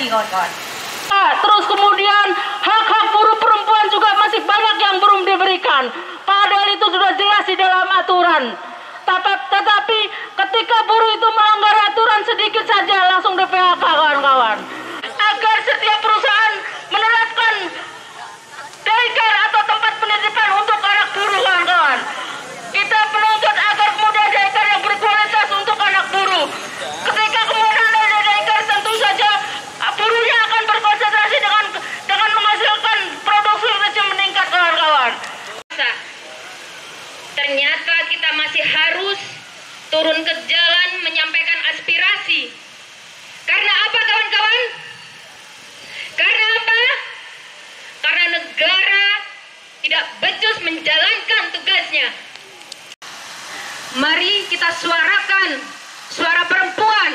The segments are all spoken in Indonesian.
terjadi, kawan-kawan. Terus kemudian hak-hak buruh perempuan juga masih banyak yang belum diberikan. Padahal itu sudah jelas di dalam aturan. Tetapi ketika buruh itu melanggar aturan sedikit saja langsung di PHK, kawan-kawan. Agar setiap perusahaan menerapkan daycare atau tempat penitipan untuk anak buruh, kawan-kawan. Kita menuntut agar kemudian daycare yang berkualitas untuk anak buruh. Ketika kemudian ada daycare, tentu saja buruhnya akan berkonsentrasi dengan menghasilkan produktivitas meningkat, kawan-kawan. Ternyata kita masih harus turun ke jalan menyampaikan aspirasi. Karena apa, kawan-kawan? Karena apa? Karena negara tidak becus menjalankan tugasnya. Mari kita suarakan suara perempuan,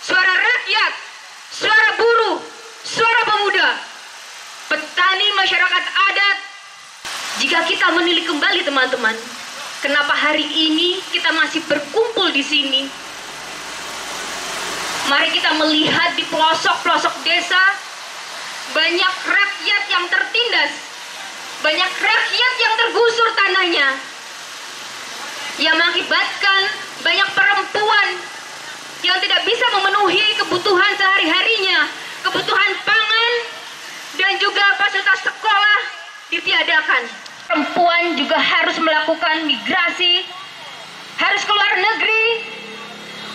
suara rakyat, suara buruh, suara pemuda, petani, masyarakat adat. Jika kita menilik kembali, teman-teman, kenapa hari ini kita masih berkumpul di sini? Mari kita melihat di pelosok-pelosok desa, banyak rakyat yang tertindas, banyak rakyat yang tergusur tanahnya, yang mengakibatkan banyak perempuan yang tidak bisa memenuhi kebutuhan sehari-harinya, kebutuhan pangan, dan juga fasilitas sekolah ditiadakan. Perempuan juga harus melakukan migrasi, harus keluar negeri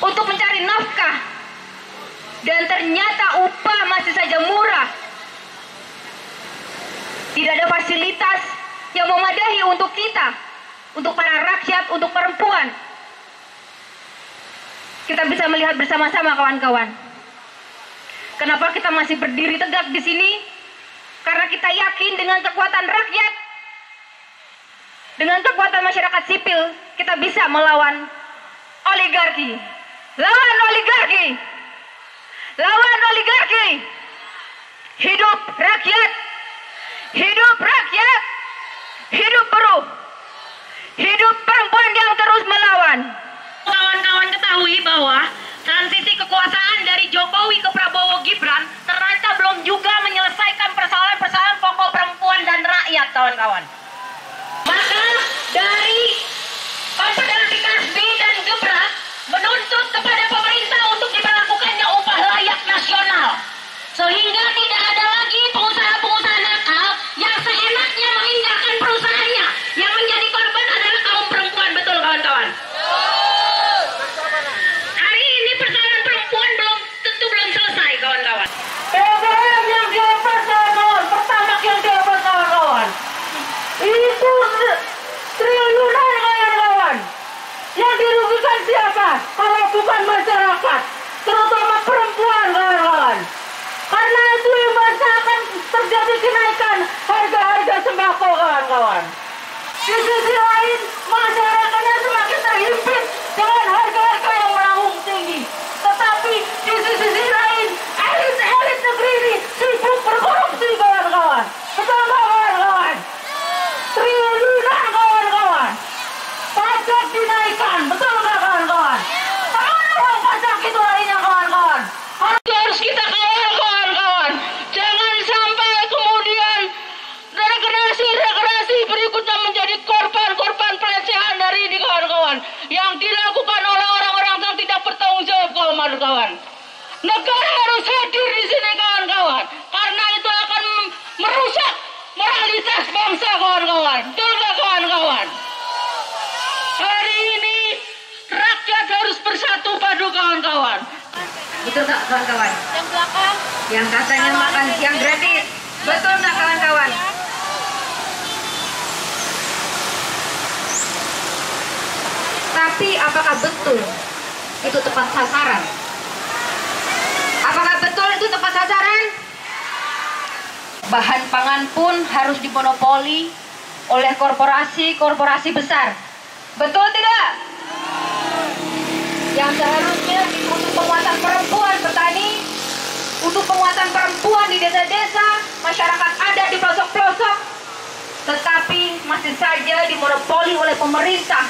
untuk mencari nafkah, dan ternyata upah masih saja murah. Tidak ada fasilitas yang memadai untuk kita, untuk para rakyat, untuk perempuan. Kita bisa melihat bersama-sama, kawan-kawan. Kenapa kita masih berdiri tegak di sini? Karena kita yakin dengan kekuatan rakyat, dengan kekuatan masyarakat sipil, kita bisa melawan oligarki. Lawan oligarki! Lawan oligarki! Hidup rakyat! Hidup rakyat! Hidup buruh! Hidup perempuan yang terus melawan. Kawan-kawan ketahui bahwa transisi kekuasaan dari Jokowi ke Prabowo Gibran ternyata belum juga menyelesaikan persoalan-persoalan pokok perempuan dan rakyat, kawan-kawan. Maka dari Konfederasi Kasbi dan Gebrak menuntut kepada pemerintah untuk diberlakukannya upah layak nasional, sehingga tidak ada lagi pengusaha-pengusaha nakal yang seenaknya memindahkan perusahaannya. Yang menjadi korban adalah kaum perempuan, betul, kawan-kawan? Hari ini persoalan perempuan tentu belum selesai, kawan-kawan. BBM yang dilepas, kawan-kawan, pertamax yang dilepas, kawan-kawan, itu triliunan, kawan-kawan. Yang dirugikan siapa? Kalau bukan masyarakat, terutama perempuan, kawan-kawan. Karena itu imbasnya akan terjadi kenaikan harga-harga sembako, kawan-kawan. Di sisi lain, masyarakatnya semakin terhimpit dengan harga-harga yang melambung tinggi. Tetapi di sisi lain, elit-elit negeri ini sibuk berkorupsi, kawan-kawan. Betul nggak, kawan-kawan? Triliunan, kawan-kawan. Pajak dinaikkan, betul nggak, kawan-kawan? Kemana uang pajak itu lainnya, kawan-kawan? Harus kita kawal, kawan-kawan. Jangan sampai kemudian generasi berikutnya menjadi korban pelecehan dari ini, kawan-kawan, yang dilakukan oleh orang-orang yang tidak bertanggung jawab, kawan-kawan. Negara harus hadir di sini, kawan-kawan, karena itu akan merusak moralitas bangsa, kawan-kawan. Betul nggak, kawan-kawan? Hari ini rakyat harus bersatu padu, kawan-kawan. Betul nggak, kawan-kawan? Yang belakang. Yang katanya makan siang gratis. Betul nggak, kawan-kawan? Tapi apakah betul itu tepat sasaran? Apakah betul itu tepat sasaran? Bahan pangan pun harus dimonopoli oleh korporasi besar. Betul tidak? Yang seharusnya untuk penguatan perempuan petani, untuk penguatan perempuan di desa-desa, masyarakat adat di pelosok-pelosok, tetapi masih saja dimonopoli oleh pemerintah,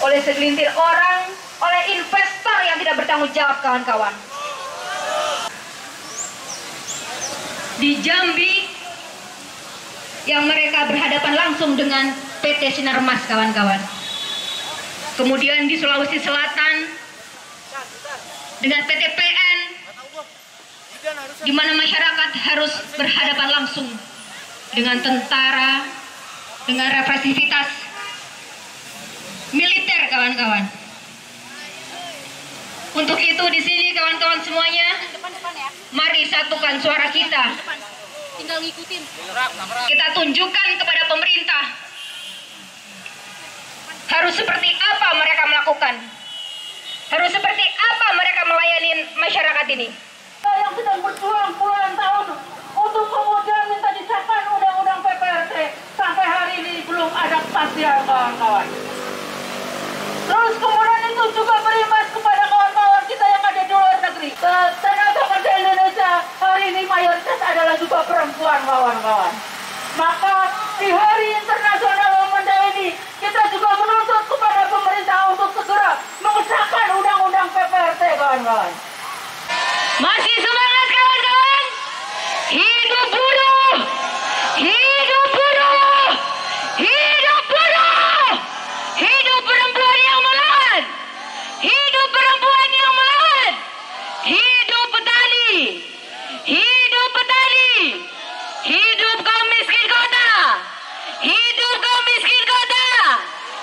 oleh segelintir orang, oleh investor yang tidak bertanggung jawab, kawan-kawan. di Jambi yang mereka berhadapan langsung dengan PT Sinarmas, kawan-kawan. Kemudian di Sulawesi Selatan dengan PT PN, di mana masyarakat harus berhadapan langsung dengan tentara, dengan represivitas militer, kawan-kawan. Untuk itu di sini kawan-kawan semuanya, mari satukan suara kita. Tinggal ngikutin. Kita tunjukkan kepada pemerintah harus seperti apa mereka melakukan, harus seperti apa mereka melayani masyarakat ini. Yang sedang berjuang puluhan tahun untuk kemudian minta disahkan undang-undang PPRT, sampai hari ini belum ada kepastian, kawan-kawan. Terus kemudian itu juga berimbas kepada kawan-kawan kita yang ada di luar negeri. Tenaga kerja Indonesia hari ini mayoritas adalah juga perempuan, kawan-kawan. Maka di Hari Internasional Wamanda ini kita juga menuntut kepada pemerintah untuk segera mengesahkan undang-undang PPRT, kawan-kawan. Masih semangat, kawan-kawan? Hidup buruh! Hidup buruh! Hidup buruh! Hidup perempuan yang melawan! Hidup perempuan yang melawan! Hidup petani! Hidup petani! Hidup kaum miskin kota! Hidup kaum miskin kota!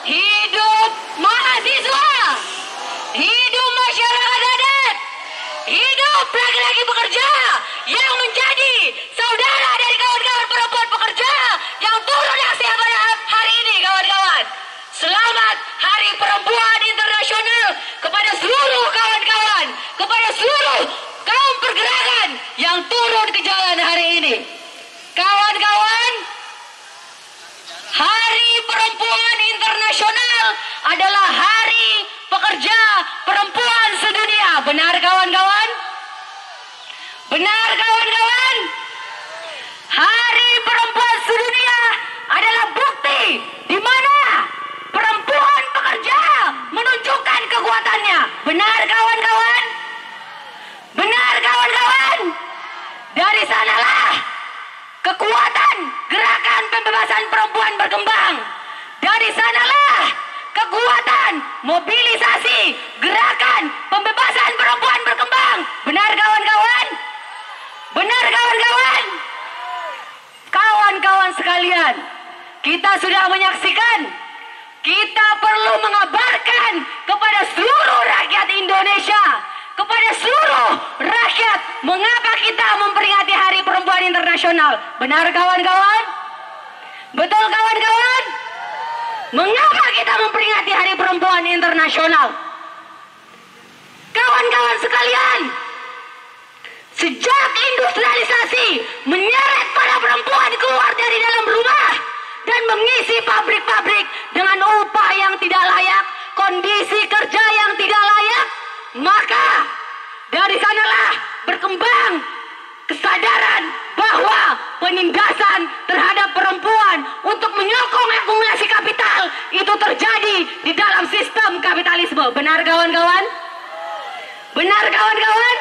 Hidup mahasiswa! Hidup masyarakat adat! Hidup laki-laki pekerja yang menjadi saudara dari kawan-kawan perempuan pekerja yang turun aksi pada hari ini, kawan-kawan. Selamat Hari Perempuan Internasional kepada seluruh kawan-kawan, kepada seluruh kaum pergerakan yang turun ke jalan hari ini. Kawan-kawan, Hari Perempuan Internasional adalah hari pekerja perempuan sedunia. Benar, kawan-kawan? Benar, kawan-kawan? Hari Perempuan Sedunia adalah bukti di mana perempuan pekerja menunjukkan kekuatannya. Benar, kawan-kawan? Benar, kawan-kawan? Dari sanalah kekuatan gerakan pembebasan perempuan berkembang. Dari sanalah kekuatan mobilisasi gerakan pembebasan perempuan berkembang. Benar, kawan-kawan? Benar, kawan-kawan? Kawan-kawan sekalian, kita sudah menyaksikan, kita perlu mengabarkan kepada seluruh rakyat Indonesia, kepada seluruh rakyat, mengapa kita memperingati Hari Perempuan Internasional. Benar, kawan-kawan? Betul, kawan-kawan? Mengapa kita memperingati Hari Perempuan Internasional? Kawan-kawan sekalian, sejak industrialisasi menyeret para perempuan keluar dari dalam rumah dan mengisi pabrik-pabrik dengan upah yang tidak layak, kondisi kerja yang tidak layak, maka dari sanalah berkembang kesadaran bahwa penindasan terhadap perempuan untuk menyokong akumulasi kapital itu terjadi di dalam sistem kapitalisme. Benar, kawan-kawan? Benar, kawan-kawan?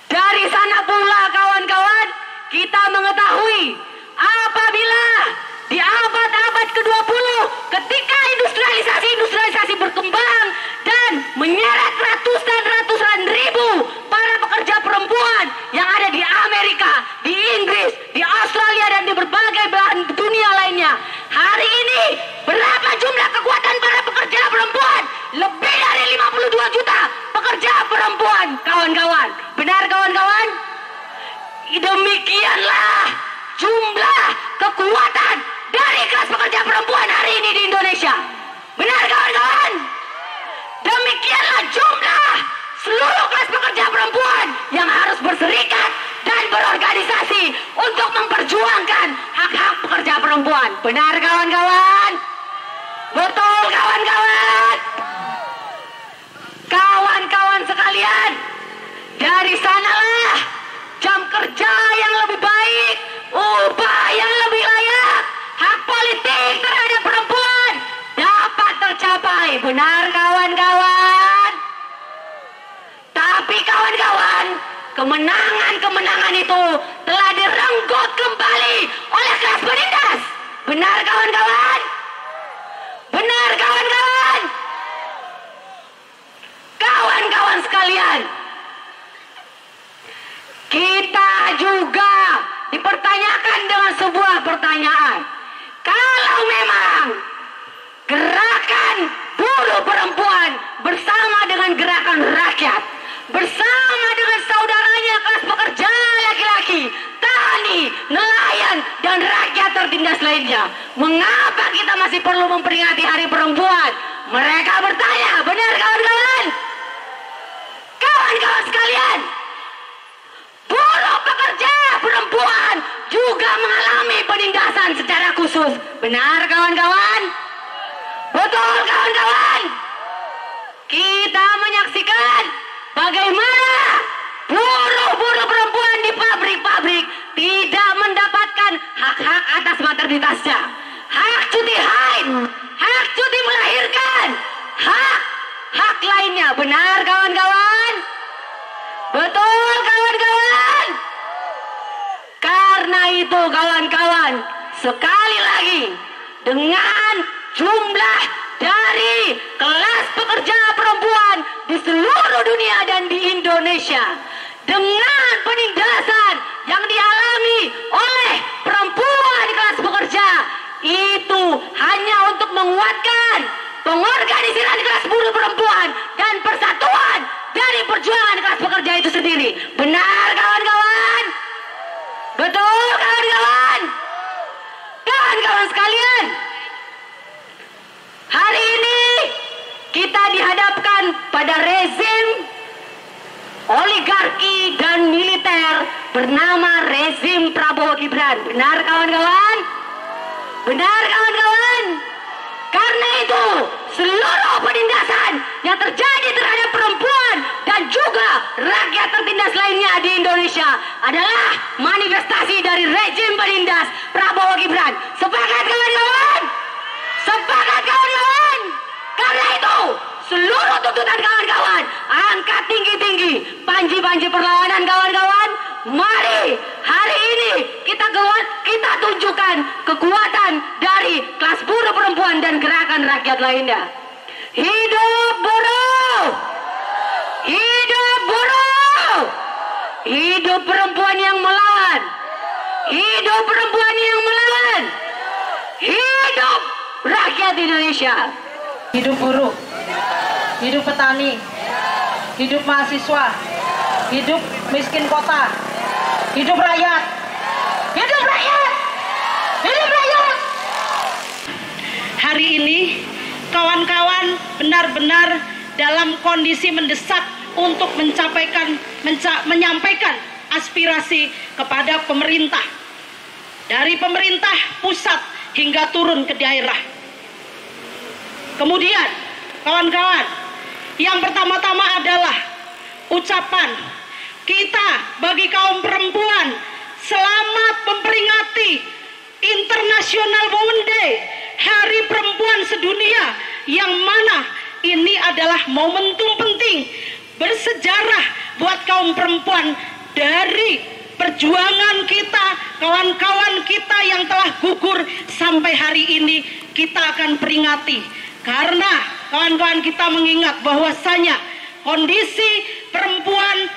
Dari sana pula, kawan-kawan, kita mengetahui apabila di abad-abad ke-20 ketika industrialisasi berkembang dan menyeret ratusan ribu para pekerja perempuan yang ada di Amerika, di Inggris, di Australia dan di berbagai belahan dunia lainnya. Hari ini berapa jumlah kekuatan para pekerja perempuan? Lebih dari 52 juta pekerja perempuan, kawan-kawan. Benar, kawan-kawan? Demikianlah jumlah kekuatan dari kelas pekerja perempuan hari ini di Indonesia. Benar, kawan-kawan? Demikianlah jumlah seluruh kelas pekerja perempuan yang harus berserikat dan berorganisasi untuk memperjuangkan hak-hak pekerja perempuan. Benar, kawan-kawan? Betul, kawan-kawan? Kawan-kawan sekalian, dari sanalah jam kerja yang lebih baik, upah yang lebih layak, hak politik terhadap perempuan dapat tercapai. Benar, kawan-kawan? Tapi kawan-kawan, kemenangan-kemenangan itu telah direnggut kembali oleh kelas penindas. Benar kawan-kawan? Benar kawan-kawan? Kawan-kawan sekalian, kita juga dipertanyakan dengan sebuah pertanyaan. Kalau memang gerakan buruh perempuan bersama dengan gerakan rakyat, bersama dengan saudaranya kelas pekerja laki-laki, tani, nelayan, dan rakyat tertindas lainnya, mengapa kita masih perlu memperingati Hari Perempuan? Mereka bertanya, benar kawan-kawan? Kawan-kawan sekalian, buruh pekerja perempuan juga mengalami penindasan secara khusus. Benar kawan-kawan? Betul kawan-kawan? Kita menyaksikan bagaimana buruh-buruh perempuan di pabrik-pabrik tidak mendapatkan hak-hak atas maternitasnya, hak cuti haid, hak cuti melahirkan, hak lainnya. Benar kawan-kawan? Betul kawan-kawan? Karena itu kawan-kawan, sekali lagi, dengan jumlah dari kelas pekerja perempuan di seluruh dunia dan di Indonesia, dengan penindasan yang dialami oleh perempuan di kelas pekerja, itu hanya untuk menguatkan pengorganisiran kelas buruh perempuan dan persatuan dari perjuangan kelas pekerja itu sendiri. Benar kawan-kawan? Betul kawan-kawan? Kawan-kawan sekalian, hari ini kita dihadapkan pada rezim oligarki dan militer bernama rezim Prabowo Gibran. Benar kawan-kawan? Benar kawan-kawan? Karena itu seluruh penindasan yang terjadi terhadap perempuan dan juga rakyat tertindas lainnya di Indonesia adalah manifestasi dari rezim penindas Prabowo Gibran. Sepakat kawan-kawan? Sepakat kawan-kawan? Karena itu seluruh tuntutan kawan-kawan angkat tinggi-tinggi, panji-panji perlawanan kawan-kawan. Mari hari ini kita tunjukkan kekuatan dari kelas buruh perempuan dan gerakan rakyat lainnya. Hidup buruh! Hidup buruh! Hidup perempuan yang melawan! Hidup perempuan yang melawan! Hidup rakyat Indonesia! Hidup buruh, hidup petani, hidup mahasiswa, hidup miskin kota, hidup rakyat, hidup rakyat, hidup rakyat. Hari ini kawan-kawan benar-benar dalam kondisi mendesak untuk menyampaikan aspirasi kepada pemerintah, dari pemerintah pusat hingga turun ke daerah. Kemudian kawan-kawan, yang pertama-tama adalah ucapan kita bagi kaum perempuan selamat memperingati International Women's Day, Hari Perempuan Sedunia, yang mana ini adalah momentum penting bersejarah buat kaum perempuan. Dari perjuangan kita, kawan-kawan kita yang telah gugur sampai hari ini kita akan peringati. Karena kawan-kawan kita mengingat bahwasanya kondisi perempuan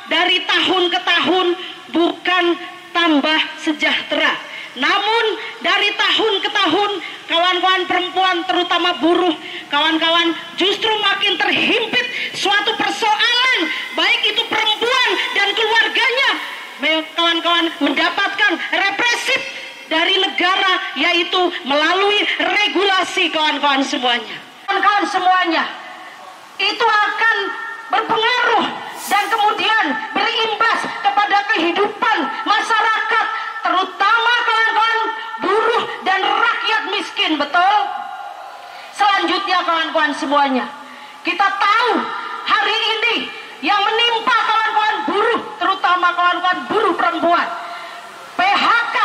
dari tahun ke tahun bukan tambah sejahtera. Namun dari tahun ke tahun kawan-kawan perempuan terutama buruh, kawan-kawan justru makin terhimpit suatu persoalan, baik itu perempuan dan keluarganya, kawan-kawan mendapatkan represif dari negara, yaitu melalui regulasi. Kawan-kawan semuanya, kawan-kawan semuanya, itu akan berpengaruh dan kemudian berimbas kepada kehidupan masyarakat, terutama kawan-kawan buruh dan rakyat miskin. Betul? Selanjutnya kawan-kawan semuanya, kita tahu hari ini yang menimpa kawan-kawan buruh, terutama kawan-kawan buruh perempuan, PHK,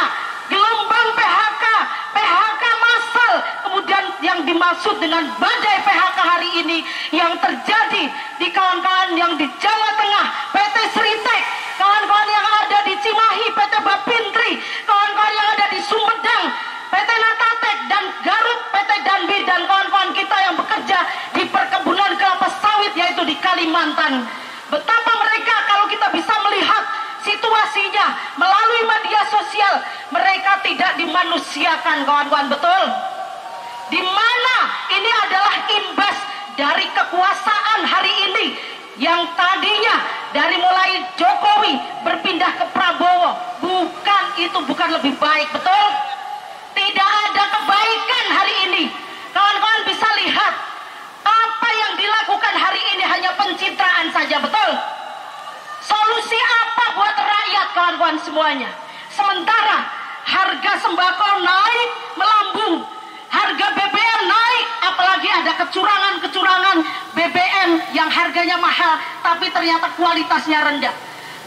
gelombang PHK massal, kemudian yang dimaksud dengan badai PHK PHK hari ini yang terjadi di kawan-kawan yang di Jawa Tengah, PT Sritek, kawan-kawan yang ada di Cimahi, PT Bapintri, kawan-kawan yang ada di Sumedang, PT Natatek, dan Garut, PT Danbi, dan kawan-kawan kita yang bekerja di perkebunan kelapa sawit yaitu di Kalimantan. Betapa mereka, kalau kita bisa melihat situasinya melalui media sosial, mereka tidak dimanusiakan, kawan-kawan, betul? Di mana ini adalah imbas dari kekuasaan hari ini yang tadinya dari mulai Jokowi berpindah ke Prabowo. Bukan lebih baik, betul? Tidak ada kebaikan hari ini. Kawan-kawan bisa lihat apa yang dilakukan hari ini hanya pencitraan saja, betul? Solusi apa buat rakyat, kawan-kawan semuanya? Sementara harga sembako naik melambung, harga BBM naik, apalagi ada kecurangan-kecurangan BBM yang harganya mahal tapi ternyata kualitasnya rendah.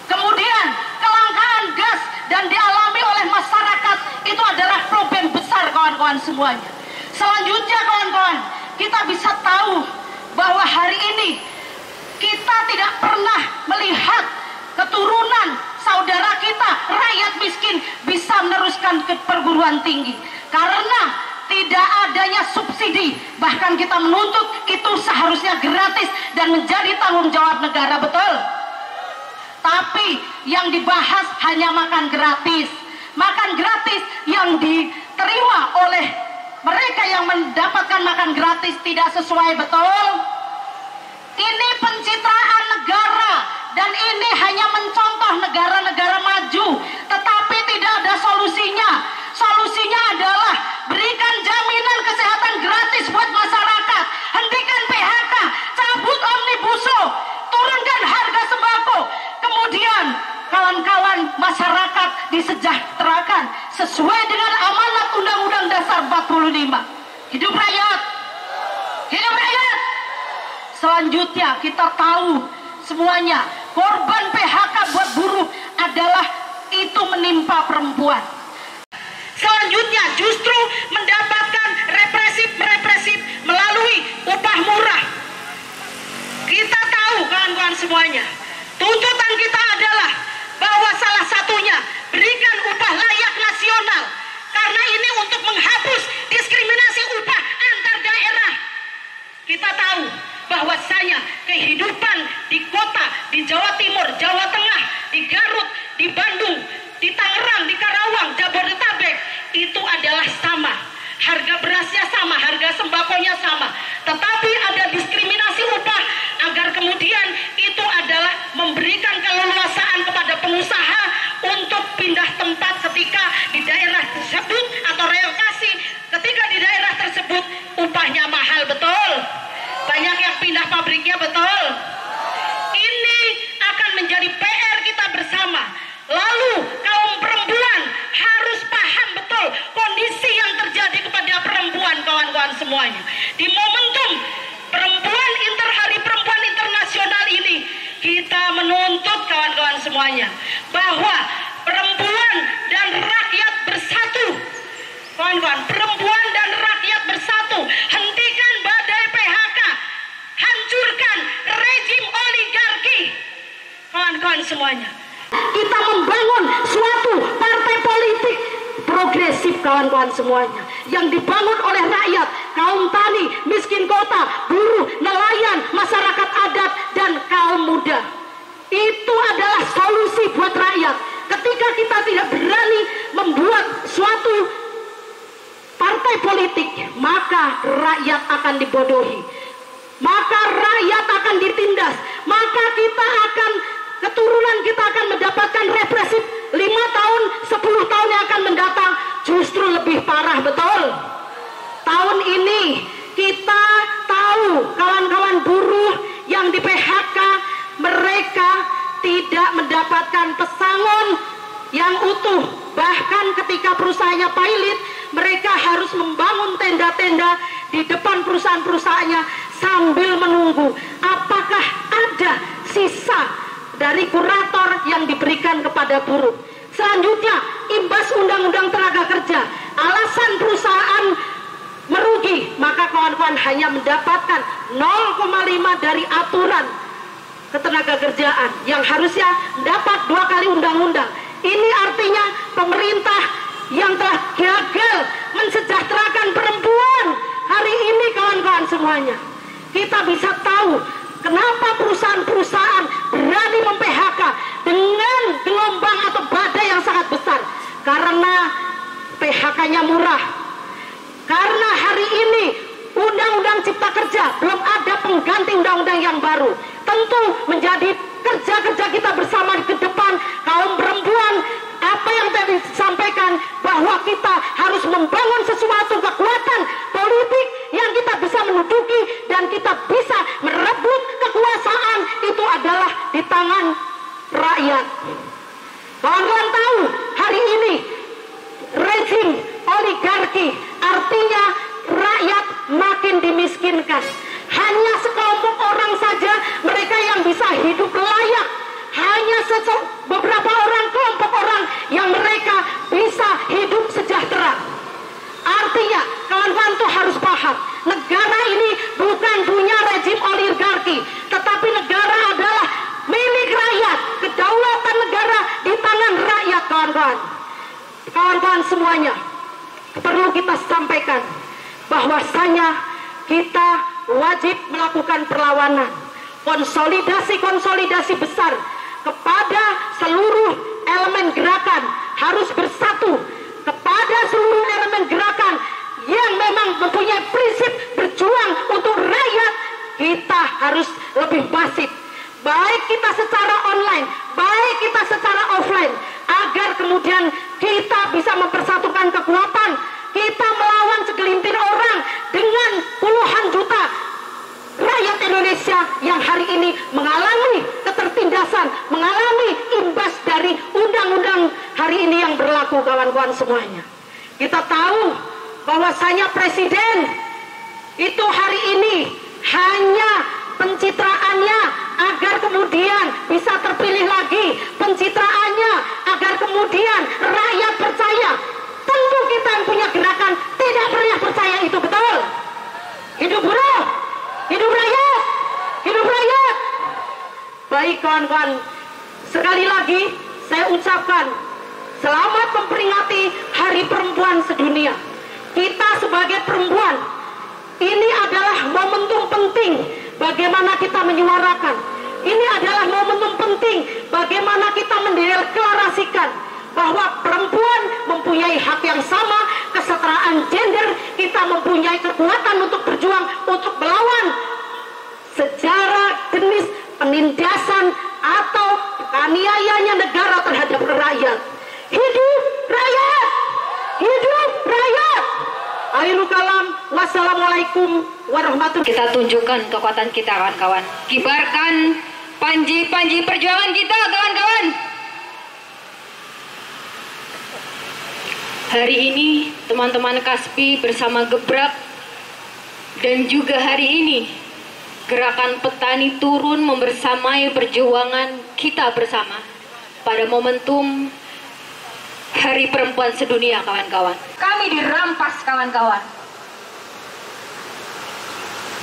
Kemudian kelangkaan gas dan dialami oleh masyarakat, itu adalah problem besar, kawan-kawan semuanya. Selanjutnya, kawan-kawan, kita bisa tahu bahwa hari ini kita tidak pernah melihat keturunan saudara kita, rakyat miskin, bisa meneruskan ke perguruan tinggi karena tidak adanya subsidi. Bahkan kita menuntut itu seharusnya gratis dan menjadi tanggung jawab negara, betul? Tapi yang dibahas hanya makan gratis. Makan gratis yang diterima oleh mereka yang mendapatkan makan gratis tidak sesuai, betul? Ini pencitraan negara dan ini hanya mencontoh negara-negara maju, tetapi tidak ada solusinya. Solusinya adalah berikan jaminan kesehatan gratis buat masyarakat, hentikan PHK, cabut Omnibus Law, turunkan harga sembako, kemudian kawan-kawan masyarakat disejahterakan sesuai dengan amanat Undang-Undang Dasar 45. Hidup rakyat! Hidup rakyat! Selanjutnya kita tahu semuanya korban PHK buat buruh adalah itu menimpa perempuan. Selanjutnya justru mendapatkan represif melalui upah murah. Kita tahu, kawan-kawan semuanya, tuntutan kita adalah bahwa salah satunya berikan upah layak nasional, karena ini untuk menghapus diskriminasi upah antar daerah. Kita tahu bahwasanya kehidupan di kota, di Jawa Timur, Jawa Tengah, di Garut, di Bandung, di Tangerang, di Karawang, Jabodetabek, itu adalah sama. Harga berasnya sama, harga sembakonya sama. Tetapi ada diskriminasi upah agar kemudian itu adalah memberikan keleluasaan kepada pengusaha untuk pindah tempat ketika di daerah tersebut atau relokasi ketika di daerah tersebut upahnya mahal, betul? Banyak yang pindah pabriknya, betul? Ini akan menjadi PR kita bersama. Lalu kaum perempuan harus paham betul kondisi yang terjadi kepada perempuan, kawan-kawan semuanya. Di momentum Hari Perempuan Internasional ini, kita menuntut, kawan-kawan semuanya, bahwa perempuan dan rakyat bersatu. Kawan-kawan, perempuan dan rakyat bersatu. Hentikan badai PHK. Hancurkan rejim oligarki. Kawan-kawan semuanya, kita membangun suatu partai politik progresif, kawan-kawan semuanya, yang dibangun oleh rakyat, kaum tani, miskin kota, buruh, nelayan, masyarakat adat, dan kaum muda. Itu adalah solusi buat rakyat. Ketika kita tidak berani membuat suatu partai politik, maka rakyat akan dibodohi, maka rakyat akan ditindas, maka keturunan kita akan mendapatkan represif 5 tahun, 10 tahun yang akan mendatang justru lebih parah, betul? Tahun ini kita tahu kawan-kawan buruh yang di PHK, mereka tidak mendapatkan pesangon yang utuh. Bahkan ketika perusahaannya pilot, mereka harus membangun tenda-tenda di depan perusahaan-perusahaannya sambil menunggu apakah ada sisa dari kurator yang diberikan kepada buruh. Selanjutnya, imbas Undang-Undang Tenaga Kerja, alasan perusahaan merugi, maka kawan-kawan kawan-kawan hanya mendapatkan 0,5 dari aturan ketenagakerjaan yang harusnya dapat 2 kali undang-undang. Ini artinya pemerintah yang telah gagal mensejahterakan perempuan. Hari ini kawan-kawan semuanya, kita bisa tahu kenapa perusahaan-perusahaan berani mem-PHK dengan gelombang atau badai yang sangat besar. Karena PHK-nya murah. Karena hari ini Undang-Undang Cipta Kerja belum ada pengganti undang-undang yang baru. Tentu menjadi kerja-kerja kita bersama ke depan kaum perempuan, apa yang tadi disampaikan bahwa kita harus membangun sesuatu kekuatan politik yang kita bisa menduduki dan kita bisa merebut kekuasaan, itu adalah di tangan rakyat. Kawan-kawan tahu hari ini rezim oligarki, artinya rakyat makin dimiskinkan. Hanya sekelompok orang saja mereka yang bisa hidup layak. Hanya beberapa orang, kelompok orang yang mereka bisa hidup sejahtera. Artinya kawan-kawan tuh harus paham, negara ini bukan punya rezim oligarki, tetapi negara adalah milik rakyat. Kedaulatan negara di tangan rakyat, kawan-kawan. Kawan-kawan semuanya, perlu kita sampaikan bahwasanya kita wajib melakukan perlawanan, konsolidasi besar kepada seluruh elemen gerakan, harus bersatu kepada seluruh elemen gerakan yang memang mempunyai prinsip berjuang untuk rakyat. Kita harus lebih masif, baik kita secara online, baik kita secara offline, agar kemudian kita bisa mempersatukan kekuatan. Kita melawan segelintir orang dengan puluhan juta rakyat Indonesia yang hari ini mengalami ketertindasan, mengalami imbas dari undang-undang hari ini yang berlaku, kawan-kawan semuanya. Kita tahu bahwasanya presiden itu hari ini hanya pencitraannya agar kemudian bisa terpilih lagi, pencitraannya agar kemudian rakyat percaya. Tentu kita yang punya gerakan tidak pernah percaya itu, betul? Hidup buruh, hidup rakyat, hidup rakyat. Baik kawan-kawan, sekali lagi saya ucapkan selamat memperingati Hari Perempuan Sedunia. Kita sebagai perempuan, ini adalah momentum penting bagaimana kita menyuarakan. Ini adalah momentum penting bagaimana kita mendeklarasikan bahwa perempuan mempunyai hak yang sama, kesetaraan gender, kita mempunyai kekuatan untuk berjuang, untuk melawan sejarah jenis penindasan atau penganiayaan negara terhadap rakyat. Hidup rakyat! Hidup rakyat! Akhirul kalam, wassalamualaikum warahmatullahi wabarakatuh. Kita tunjukkan kekuatan kita, kawan-kawan. Kibarkan panji-panji perjuangan kita, kawan-kawan. Hari ini teman-teman Kaspi bersama Gebrak dan juga hari ini Gerakan Petani turun membersamai perjuangan kita bersama pada momentum Hari Perempuan Sedunia, kawan-kawan. Kami dirampas, kawan-kawan.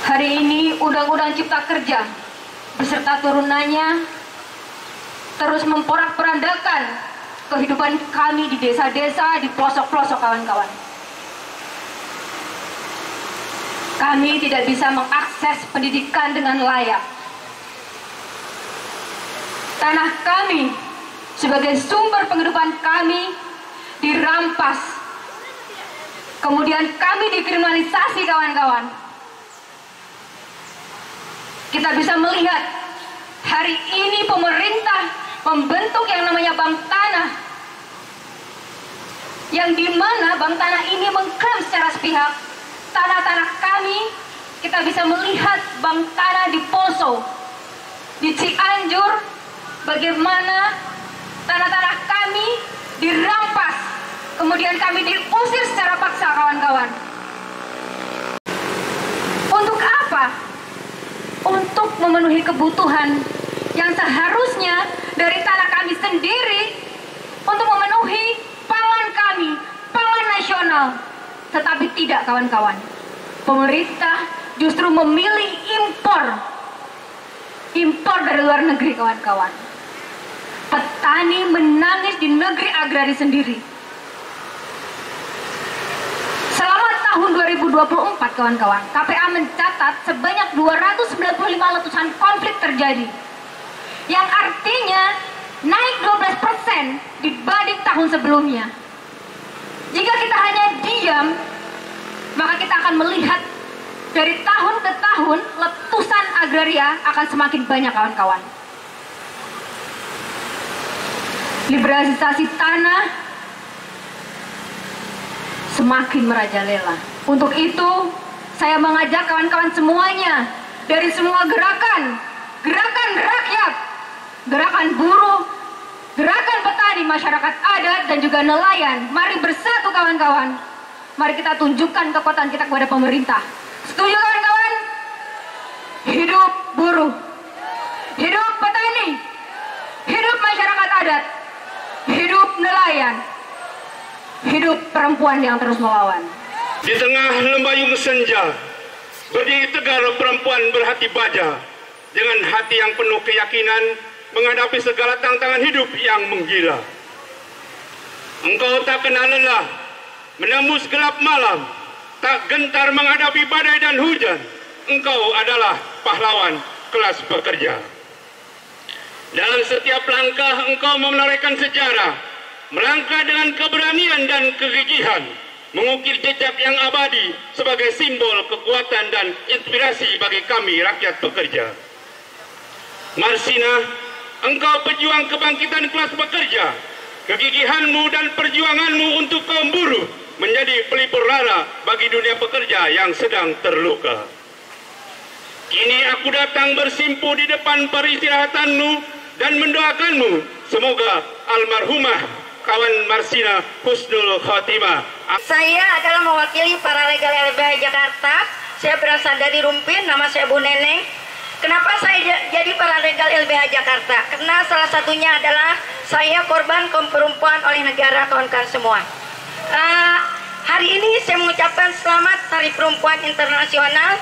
Hari ini Undang-Undang Cipta Kerja beserta turunannya terus memporak-porandakan kehidupan kami di desa-desa, di pelosok-pelosok, kawan-kawan. Kami tidak bisa mengakses pendidikan dengan layak. Tanah kami sebagai sumber penghidupan kami dirampas. Kemudian kami dikriminalisasi, kawan-kawan. Kita bisa melihat hari ini pemerintah membentuk yang namanya Bank Tanah, yang dimana Bank Tanah ini mengklaim secara sepihak tanah-tanah kami. Kita bisa melihat Bank Tanah di Poso, di Cianjur, bagaimana tanah-tanah kami dirampas, kemudian kami diusir secara paksa, kawan-kawan. Untuk apa? Untuk memenuhi kebutuhan yang seharusnya dari tanah kami sendiri, untuk memenuhi pangan kami, pangan nasional. Tetapi tidak, kawan-kawan. pemerintah justru memilih impor dari luar negeri, kawan-kawan. Petani menangis di negeri agraris sendiri. Selama tahun 2024, kawan-kawan, KPA mencatat sebanyak 295 letusan konflik terjadi, yang artinya naik 12% dibanding tahun sebelumnya. Jika kita hanya diam, maka kita akan melihat dari tahun ke tahun letusan agraria akan semakin banyak, kawan-kawan. Liberalisasi tanah semakin merajalela. Untuk itu, saya mengajak kawan-kawan semuanya dari semua gerakan rakyat, gerakan buruh, gerakan petani, masyarakat adat, dan juga nelayan. Mari bersatu, kawan-kawan. Mari kita tunjukkan kekuatan kita kepada pemerintah. Setuju, kawan-kawan? Hidup buruh, hidup petani, hidup masyarakat adat, hidup nelayan, hidup perempuan yang terus melawan. Di tengah lembayung senja, berdiri tegar perempuan berhati baja, dengan hati yang penuh keyakinan menghadapi segala tantangan hidup yang menggila. Engkau tak kenal lelah, menembus gelap malam, tak gentar menghadapi badai dan hujan. Engkau adalah pahlawan kelas pekerja. Dalam setiap langkah engkau menorehkan sejarah, melangkah dengan keberanian dan kegigihan, mengukir jejak yang abadi sebagai simbol kekuatan dan inspirasi bagi kami rakyat pekerja. Marsina, engkau pejuang kebangkitan kelas pekerja. Kegigihanmu dan perjuanganmu untuk kaum buruh menjadi pelipur lara bagi dunia pekerja yang sedang terluka. Kini aku datang bersimpu di depan peristirahatanmu dan mendoakanmu, semoga almarhumah kawan Marsina husnul khotimah. Saya adalah mewakili para legal LBH Jakarta. Saya berasal dari Rumpin, nama saya Bu Neneng. Kenapa saya jadi para legal LBH Jakarta? Karena salah satunya adalah saya korban kaum perempuan oleh negara, kawan-kawan semua. Hari ini saya mengucapkan selamat Hari Perempuan Internasional.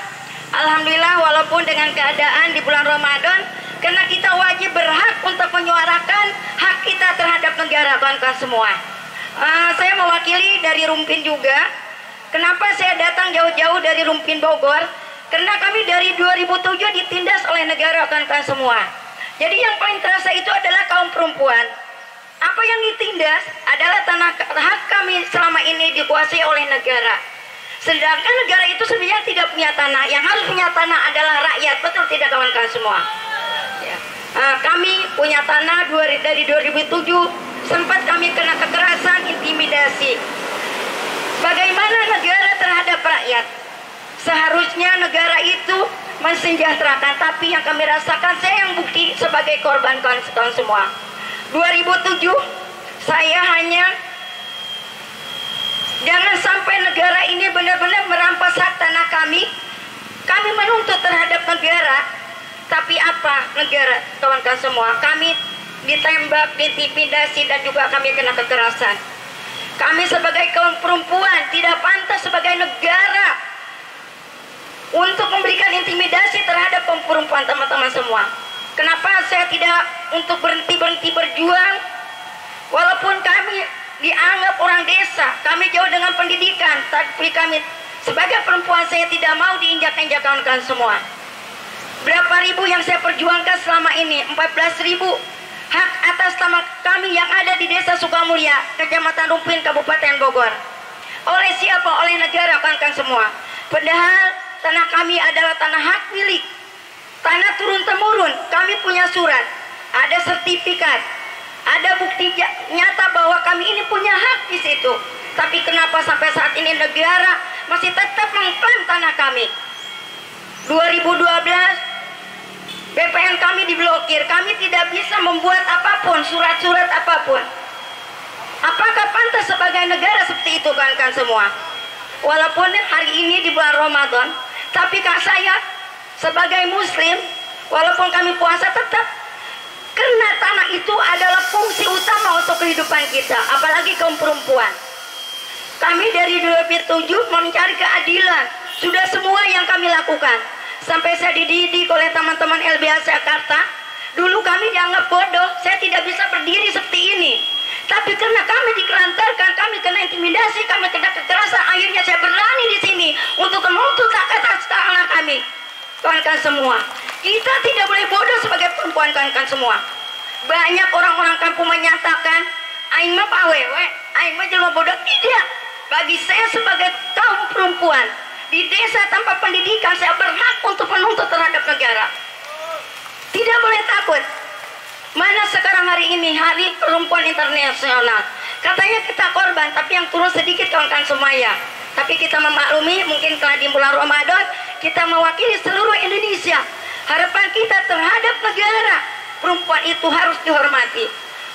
Alhamdulillah, walaupun dengan keadaan di bulan Ramadan, karena kita wajib berhak untuk menyuarakan hak kita terhadap negara, kawan-kawan semua. Saya mewakili dari Rumpin juga. Kenapa saya datang jauh-jauh dari Rumpin Bogor? Karena kami dari 2007 ditindas oleh negara, kawan-kawan semua. Jadi yang paling terasa itu adalah kaum perempuan. Apa yang ditindas adalah tanah hak kami selama ini dikuasai oleh negara. Sedangkan negara itu sebenarnya tidak punya tanah. Yang harus punya tanah adalah rakyat. Betul tidak, kawan-kawan semua? Ya. Kami punya tanah dari 2007. Sempat kami kena kekerasan, intimidasi. Bagaimana negara terhadap rakyat? Seharusnya negara itu mensejahterakan, tapi yang kami rasakan, saya yang bukti sebagai korban, kawan-kawan semua. 2007 saya hanya jangan sampai negara ini benar-benar merampas hak tanah kami. Kami menuntut terhadap negara, tapi apa negara, kawan-kawan semua? Kami ditembak, diintimidasi, dan juga kami kena kekerasan. Kami sebagai kaum perempuan tidak pantas sebagai negara untuk memberikan intimidasi terhadap kaum perempuan, teman-teman semua. Kenapa saya tidak untuk berhenti berjuang? Walaupun kami dianggap orang desa, kami jauh dengan pendidikan, tapi kami sebagai perempuan saya tidak mau diinjak-injak, kawan-kawan semua. Berapa ribu yang saya perjuangkan selama ini? 14.000 hak atas tanah kami yang ada di Desa Sukamulya, Kecamatan Rumpin, Kabupaten Bogor. Oleh siapa? Oleh negara, kawan-kawan semua. Padahal tanah kami adalah tanah hak milik, tanah turun-temurun. Kami punya surat, ada sertifikat, ada bukti nyata bahwa kami ini punya hak di situ. Tapi kenapa sampai saat ini negara masih tetap mengklaim tanah kami? 2012 BPN kami diblokir, kami tidak bisa membuat apapun, surat-surat apapun. Apakah pantas sebagai negara seperti itu, kawan-kawan semua? Walaupun hari ini di bulan Ramadan, tapi kak saya sebagai muslim, walaupun kami puasa tetap, karena tanah itu adalah fungsi utama untuk kehidupan kita, apalagi kaum perempuan. Kami dari 2007 mencari keadilan, sudah semua lakukan. Sampai saya dididik oleh teman-teman LBH Jakarta. Dulu kami dianggap bodoh, saya tidak bisa berdiri seperti ini. Tapi karena kami dikelantarkan, kami kena intimidasi, kami kena kekerasan, akhirnya saya berani di sini untuk menuntut hak atas tanah kami. Kawan-kawan semua, kita tidak boleh bodoh sebagai perempuan, kawan-kawan semua. Banyak orang-orang kampung menyatakan, aing mah pawewe, aing mah jelema bodoh. Tidak. Bagi saya sebagai kaum perempuan di desa tanpa pendidikan, saya berhak untuk menuntut terhadap negara. Tidak boleh takut. Mana sekarang hari ini Hari Perempuan Internasional, katanya kita korban, tapi yang turun sedikit kawan-kawan semuanya. Tapi kita memaklumi, mungkin telah di bulan Ramadan kita mewakili seluruh Indonesia. Harapan kita terhadap negara, perempuan itu harus dihormati,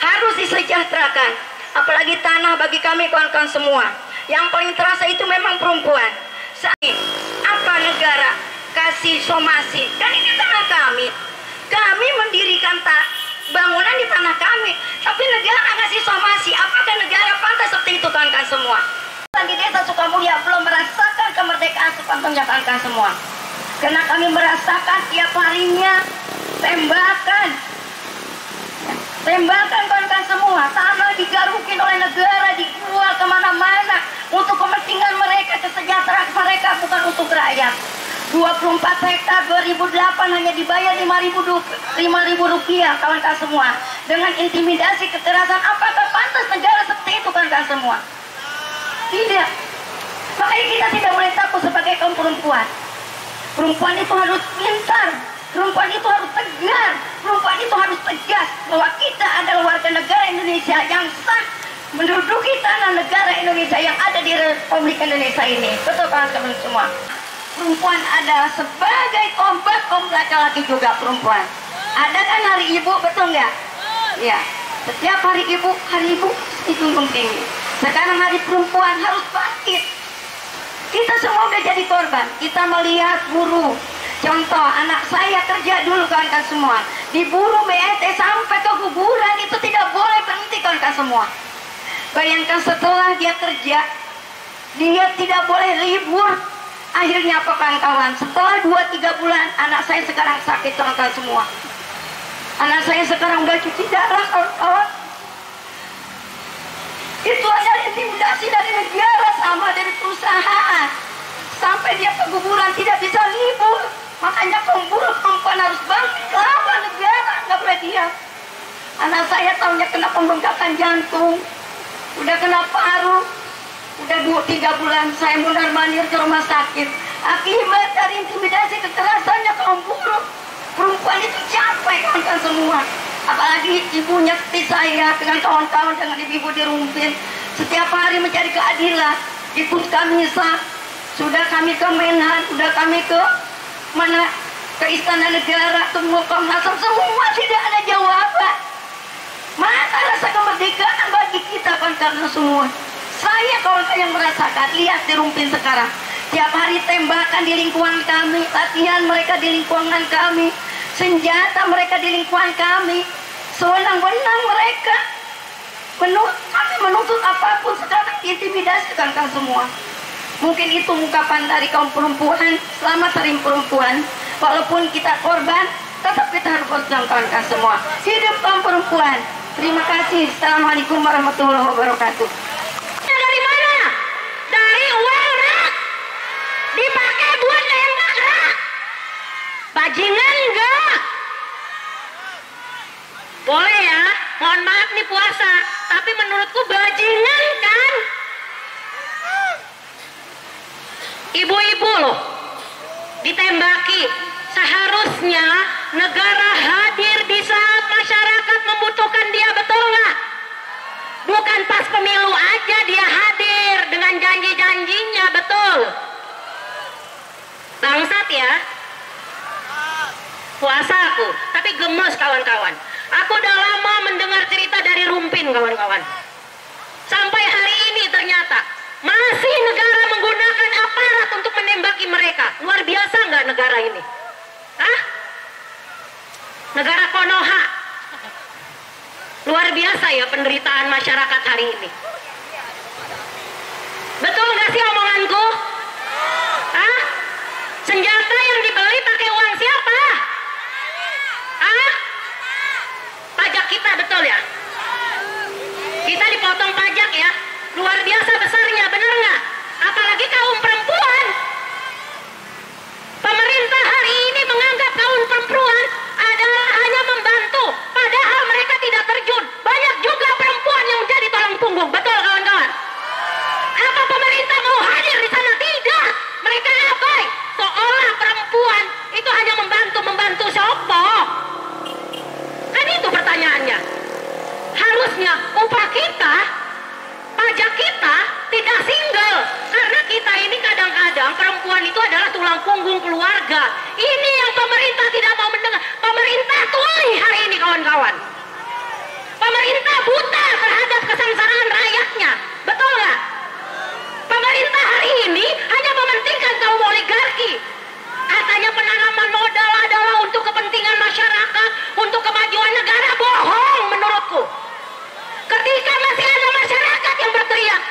harus disejahterakan. Apalagi tanah bagi kami kawan-kawan semua, yang paling terasa itu memang perempuan. Apa negara kasih somasi? Kan ini tanah kami. Kami mendirikan bangunan di tanah kami, tapi negara ngasih somasi. Apakah negara pantas seperti itu kawan-kawan semua? Di desa Sukamulya belum merasakan kemerdekaan sepenuhnya kawan-kawan semua. Karena kami merasakan tiap harinya tembakan kawan-kawan semua. Tanah digarukin oleh negara, dijual kemana-mana untuk kepentingan mereka, kesejahteraan mereka, bukan untuk rakyat. 24 hektar 2008 hanya dibayar 5.000 rupiah kawan-kawan semua. Dengan intimidasi, kekerasan, apakah pantas negara seperti itu kawan-kawan semua? Tidak. Makanya kita tidak boleh takut sebagai kaum perempuan. Perempuan itu harus pintar, perempuan itu harus tegar, perempuan itu harus tegas bahwa kita adalah warga negara Indonesia yang sah menduduki tanah negara Indonesia yang ada di Republik Indonesia ini. Betul kawan-kawan semua. Perempuan adalah sebagai obat kaum laki-laki juga perempuan. Ada kan hari ibu, betul nggak? Ya. Setiap hari ibu itu penting. Sekarang hari perempuan harus bangkit. Kita semua udah jadi korban. Kita melihat buruh. Contoh, anak saya kerja dulu kawan-kawan semua. Diburu BET sampai ke kuburan, itu tidak boleh berhenti kawan-kawan semua. Bayangkan setelah dia kerja, dia tidak boleh libur. Akhirnya apa kawan-kawan? Setelah 2-3 bulan, anak saya sekarang sakit kawan-kawan semua. Anak saya sekarang udah cuci darah kawan-kawan. Itu adalah intimidasi dari negara sama dari perusahaan. Sampai dia keguguran, tidak bisa libur. Makanya kaum buruh perempuan harus bangkit lawan negara, nggak boleh diam. Anak saya tahunya kena pembengkakan jantung, udah kena paru, udah 2-3 bulan saya mundar-mandir ke rumah sakit. Akibat dari intimidasi kekerasannya kaum buruh, perempuan itu capek kan semua. Apalagi ibunya seperti saya dengan kawan-kawan, dengan ibu-ibu di Rumpin, setiap hari mencari keadilan. Ikut Kamisa, sudah kami ke Menhan, sudah kami ke mana, ke Istana Negara, semua Komnas HAM, semua tidak ada jawaban. Mana rasa kemerdekaan bagi kita kawan-kawan semua? Saya kawan-kawan yang merasakan, lihat di Rumpin sekarang, tiap hari tembakan di lingkungan kami, latihan mereka di lingkungan kami, senjata mereka di lingkungan kami, sewenang-wenang mereka. Kami menuntut apapun, sekarang intimidasi kawan-kawan semua. Mungkin itu ungkapan dari kaum perempuan, selamat hari perempuan. Walaupun kita korban, tetap kita harus berjuang kawan-kawan semua. Hidup kaum perempuan. Terima kasih. Assalamualaikum warahmatullahi wabarakatuh. Dari mana? Dari uang rak. Dipakai buat nembak rak. Bajingan enggak? Boleh ya, mohon maaf nih puasa, tapi menurutku bajingan kan? Ibu-ibu loh, ditembaki. Seharusnya negara hadir di saat masyarakat membutuhkan dia, betul nggak? Bukan pas pemilu aja dia hadir dengan janji-janjinya, betul? Bangsat ya. Puasa aku, tapi gemes kawan-kawan. Aku udah lama mendengar cerita dari Rumpin kawan-kawan. Sampai hari ini ternyata masih negara menggunakan aparat untuk menembaki mereka. Luar biasa nggak negara ini? Hah? Negara Konoha. Luar biasa ya penderitaan masyarakat hari ini. Betul nggak sih omonganku? Hah? Senjata Luar biasa besarnya, benar nggak? Apalagi kaum perempuan. Pemerintah hari ini menganggap kaum perempuan adalah hanya membantu, padahal mereka tidak terjun. Banyak juga perempuan yang menjadi tulang punggung, betul kawan-kawan? Apa pemerintah mau hadir di sana? Tidak. Mereka abai. Seolah perempuan itu hanya membantu siapa? Kan itu pertanyaannya. Harusnya upah kita, pajak kita tidak single, karena kita ini kadang-kadang perempuan itu adalah tulang punggung keluarga. Ini yang pemerintah tidak mau mendengar. Pemerintah tuli hari ini kawan-kawan. Pemerintah buta terhadap kesengsaraan rakyatnya, betul nggak? Pemerintah hari ini hanya mementingkan kaum oligarki. Katanya penanaman modal adalah untuk kepentingan masyarakat, untuk kemajuan negara. Bohong menurutku. Ketika masih ada masyarakat yang berteriak,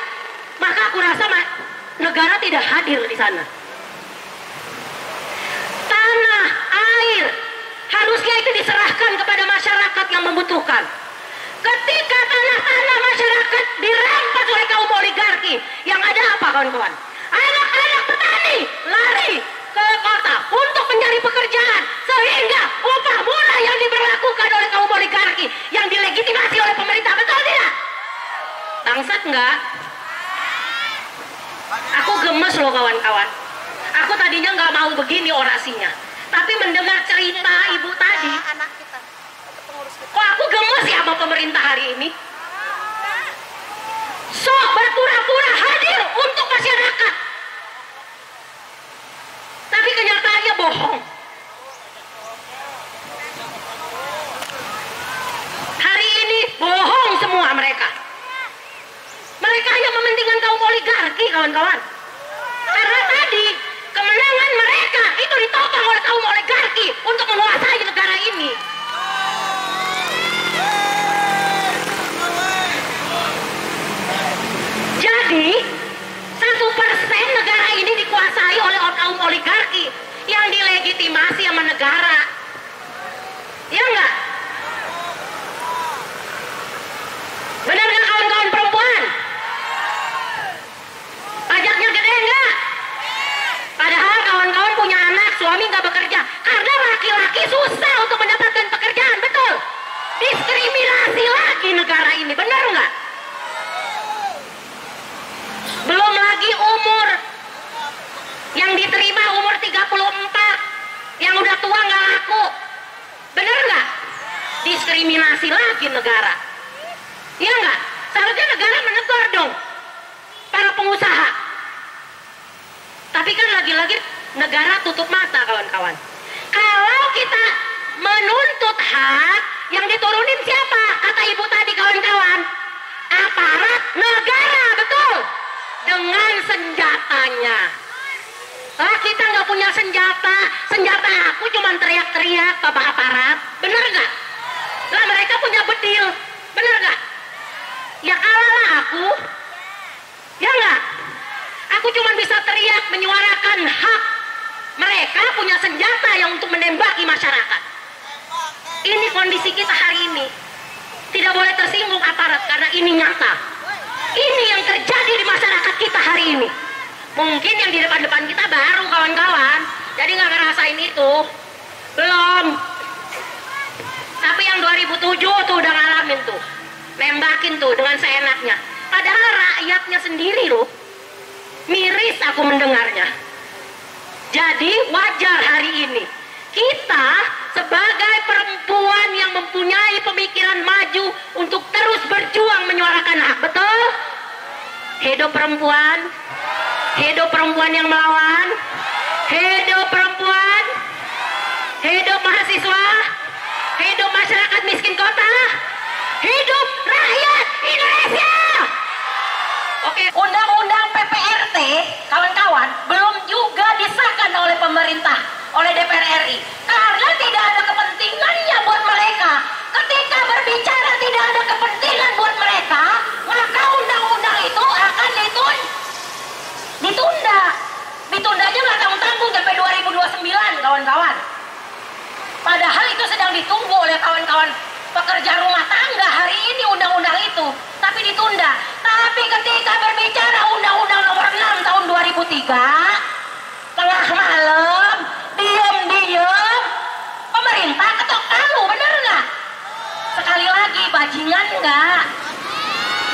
maka aku rasa negara tidak hadir di sana. Tanah, air, harusnya itu diserahkan kepada masyarakat yang membutuhkan. Ketika tanah-tanah masyarakat dirampas oleh kaum oligarki, yang ada apa kawan-kawan? Anak-anak petani lari ke kota untuk mencari pekerjaan, sehingga upah murah yang diberlakukan oleh kaum oligarki yang dilegitimasi oleh pemerintah, betul tidak? Bangsat enggak? Aku gemes loh kawan-kawan. Aku tadinya nggak mau begini orasinya, tapi mendengar cerita ibu tadi, kok aku gemes ya sama pemerintah hari ini. Sok berpura-pura hadir untuk masyarakat, tapi kenyataannya bohong. Hari ini bohong semua mereka. Mereka hanya mementingkan kaum oligarki kawan-kawan. Karena tadi kemenangan mereka itu ditopang oleh kaum oligarki untuk menguasai negara ini. Jadi 1% negara ini dikuasai oleh kaum oligarki yang dilegitimasi sama negara. Ya enggak? Benar nggak kawan-kawan perempuan? Pajaknya gede enggak? Padahal kawan-kawan punya anak, suami nggak bekerja. Karena laki-laki susah untuk mendapatkan pekerjaan, betul? Diskriminasi lagi negara ini, benar nggak? Belum lagi umur yang diterima umur 34, yang udah tua nggak laku, bener nggak? Diskriminasi lagi negara, ya nggak? Seharusnya negara menegur dong para pengusaha. Tapi kan lagi-lagi negara tutup mata kawan-kawan. Kalau kita menuntut hak, yang diturunin siapa? Kata ibu tadi kawan-kawan, aparat negara, betul? Dengan senjatanya. Kita nggak punya senjata. Senjata aku cuma teriak-teriak, bapak aparat. Bener nggak? Lah mereka punya bedil. Bener nggak? Ya kalahlah aku. Ya nggak? Aku cuma bisa teriak, menyuarakan hak. Mereka punya senjata yang untuk menembaki masyarakat. Ini kondisi kita hari ini. Tidak boleh tersinggung aparat karena ini nyata. Ini yang terjadi di masyarakat kita hari ini. Mungkin yang di depan-depan kita baru kawan-kawan, jadi nggak ngerasain itu. Belum. Tapi yang 2007 tuh udah ngalamin tuh. Nembakin tuh dengan seenaknya. Padahal rakyatnya sendiri loh. Miris aku mendengarnya. Jadi wajar hari ini kita sebagai perempuan yang mempunyai pemikiran maju untuk terus berjuang menyuarakan hak, betul? Hidup perempuan, hidup perempuan yang melawan, hidup perempuan, hidup mahasiswa, hidup masyarakat miskin kota, hidup rakyat Indonesia. Oke, undang-undang PPRT, kawan-kawan, belum juga disahkan oleh pemerintah, oleh DPR RI, karena tidak ada kepentingannya buat mereka. Ketika berbicara tidak ada kepentingan buat mereka, maka undang-undang itu akan ditunda. Ditundanya nggak tanggung-tanggung sampai 2029, kawan-kawan. Padahal itu sedang ditunggu oleh kawan-kawan pekerja rumah tangga hari ini undang-undang itu, tapi ditunda. Tapi ketika berbicara Undang-Undang Nomor 6 tahun 2003, tengah malam, diam-diam, pemerintah ketok palu, bener nggak? Sekali lagi, bajingan nggak?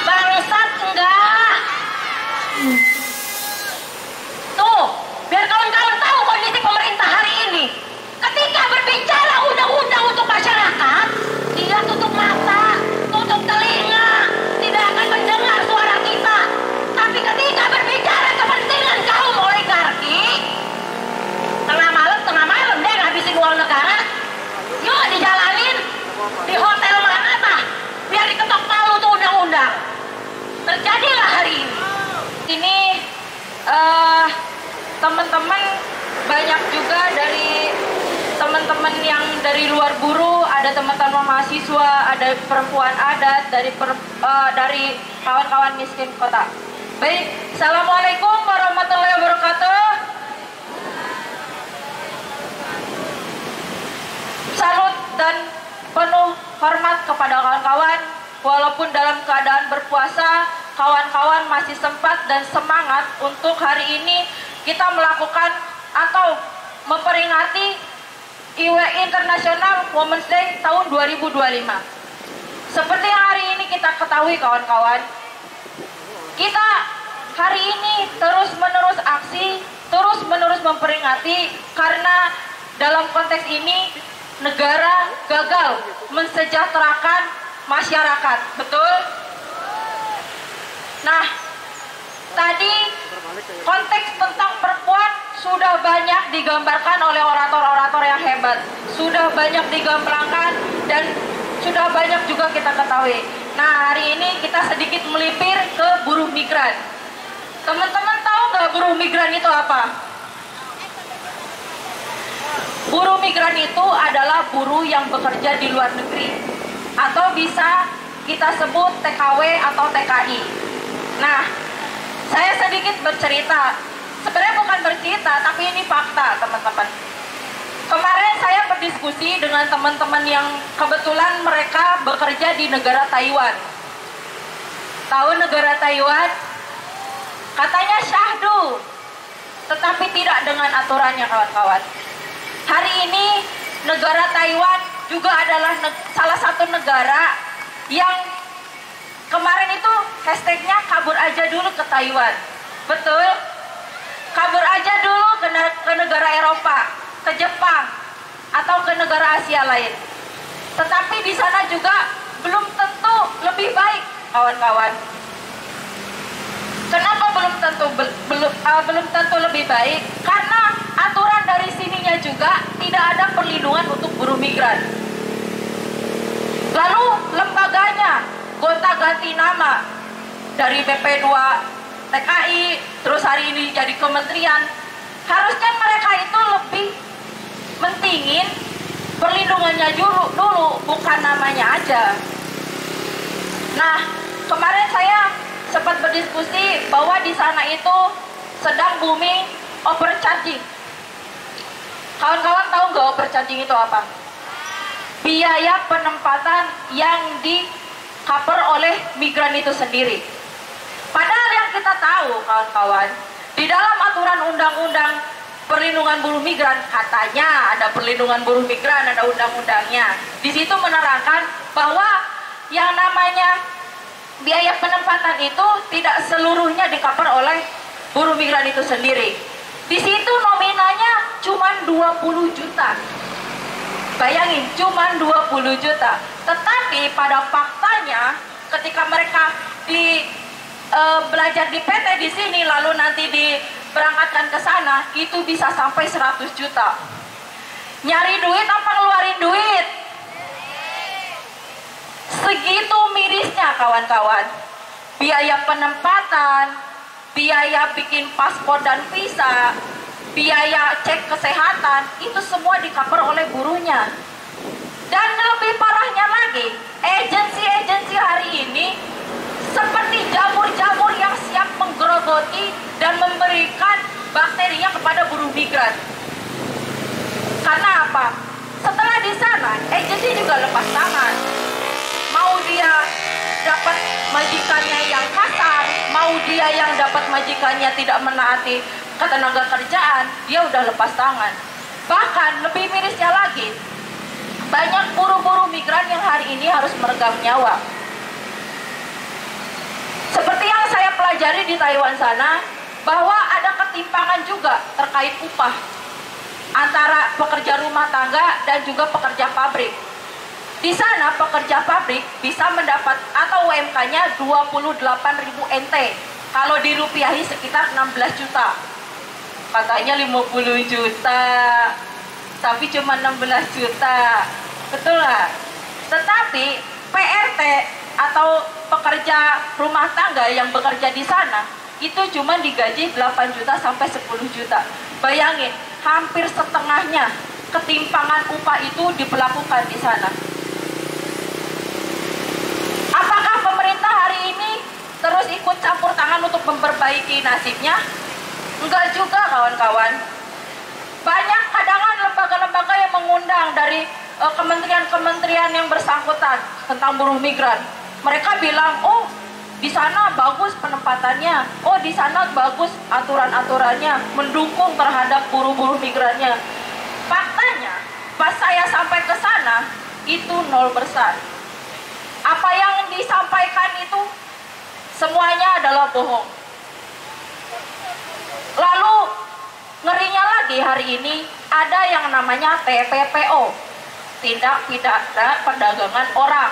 Bangsat nggak? Tuh, biar kawan-kawan tahu kondisi pemerintah hari ini. Ketika berbicara undang-undang untuk masyarakat, dia tutup mata, tutup telinga, tidak akan mendengar suara kita. Tapi ketika berbicara kepentingan kaum oligarki, tengah malam dia ngabisin uang negara, yuk dijalanin di hotel mana tah, biar diketok palu tuh undang-undang. Terjadilah hari ini. Ini teman-teman banyak juga dari teman-teman yang dari luar buruh, ada teman-teman mahasiswa, ada perempuan adat, dari kawan-kawan miskin kota. Baik, assalamualaikum warahmatullahi wabarakatuh. Salut dan penuh hormat kepada kawan-kawan. Walaupun dalam keadaan berpuasa, kawan-kawan masih sempat dan semangat untuk hari ini kita melakukan atau memperingati International Women's Day tahun 2025. Seperti yang hari ini kita ketahui kawan-kawan, kita hari ini terus-menerus aksi, terus-menerus memperingati karena dalam konteks ini negara gagal mensejahterakan masyarakat, betul? Nah, tadi konteks tentang perempuan sudah banyak digambarkan oleh orator-orator yang hebat, sudah banyak digambarkan dan sudah banyak juga kita ketahui. Nah, hari ini kita sedikit melipir ke buruh migran. Teman-teman tahu nggak buruh migran itu apa? Buruh migran itu adalah buruh yang bekerja di luar negeri, atau bisa kita sebut TKW atau TKI. Nah, saya sedikit bercerita. Sebenarnya bukan bercerita, tapi ini fakta, teman-teman. Kemarin saya berdiskusi dengan teman-teman yang kebetulan mereka bekerja di negara Taiwan. Tahu negara Taiwan? Katanya syahdu, tetapi tidak dengan aturannya, kawan-kawan. Hari ini negara Taiwan juga adalah salah satu negara yang kemarin itu hashtagnya kabur aja dulu ke Taiwan. Betul? Kabur aja dulu ke negara Eropa, ke Jepang, atau ke negara Asia lain. Tetapi di sana juga belum tentu lebih baik, kawan-kawan. Kenapa belum tentu lebih baik? Karena aturan dari sininya juga tidak ada perlindungan untuk buruh migran. Lalu lembaganya gonta-ganti nama dari BP2 TKI, terus hari ini jadi kementerian. Harusnya mereka itu lebih mentingin perlindungannya dulu, bukan namanya aja. Nah, kemarin saya sempat berdiskusi bahwa di sana itu sedang booming overcharging. Kawan-kawan tahu nggak overcharging itu apa? Biaya penempatan yang di-cover oleh migran itu sendiri. Padahal yang kita tahu, kawan-kawan, di dalam aturan undang-undang perlindungan buruh migran, katanya ada perlindungan buruh migran, ada undang-undangnya. Di situ menerangkan bahwa yang namanya biaya penempatan itu tidak seluruhnya di-cover oleh buruh migran itu sendiri. Di situ nominalnya cuma 20 juta. Bayangin, cuma 20 juta. Tetapi pada faktanya ketika mereka belajar di PT di sini lalu nanti diberangkatkan ke sana, itu bisa sampai 100 juta. Nyari duit apa ngeluarin duit? Segitu mirisnya, kawan-kawan. Biaya penempatan, biaya bikin paspor dan visa, biaya cek kesehatan, itu semua di-cover oleh buruhnya. Dan lebih parahnya lagi, agensi-agensi hari ini seperti jamur-jamur yang siap menggerogoti dan memberikan bakterinya kepada buruh migran. Karena apa? Setelah di sana, agensi juga lepas tangan. Mau dia dapat majikannya yang kasar, mau dia yang dapat majikannya tidak menaati ketenaga kerjaan, dia udah lepas tangan. Bahkan lebih mirisnya lagi, banyak buruh-buruh migran yang hari ini harus meregang nyawa. Seperti yang saya pelajari di Taiwan sana, bahwa ada ketimpangan juga terkait upah antara pekerja rumah tangga dan juga pekerja pabrik. Di sana pekerja pabrik bisa mendapat atau UMK-nya 28.000 NT. Kalau dirupiahi sekitar 16 juta. Katanya 50 juta, tapi cuma 16 juta. Betul nggak? Tetapi PRT atau pekerja rumah tangga yang bekerja di sana itu cuma digaji 8 juta sampai 10 juta. Bayangin, hampir setengahnya ketimpangan upah itu diberlakukan di sana. Apakah pemerintah hari ini terus ikut campur tangan untuk memperbaiki nasibnya? Enggak juga, kawan-kawan. Banyak kadangan lembaga-lembaga yang mengundang dari kementerian-kementerian yang bersangkutan tentang buruh migran. Mereka bilang, oh di sana bagus penempatannya, oh di sana bagus aturan-aturannya, mendukung terhadap buruh-buruh migrannya. Faktanya, pas saya sampai ke sana, itu 0%. Apa yang disampaikan itu semuanya adalah bohong. Lalu ngerinya lagi hari ini ada yang namanya TPPO, tindak pidana perdagangan orang.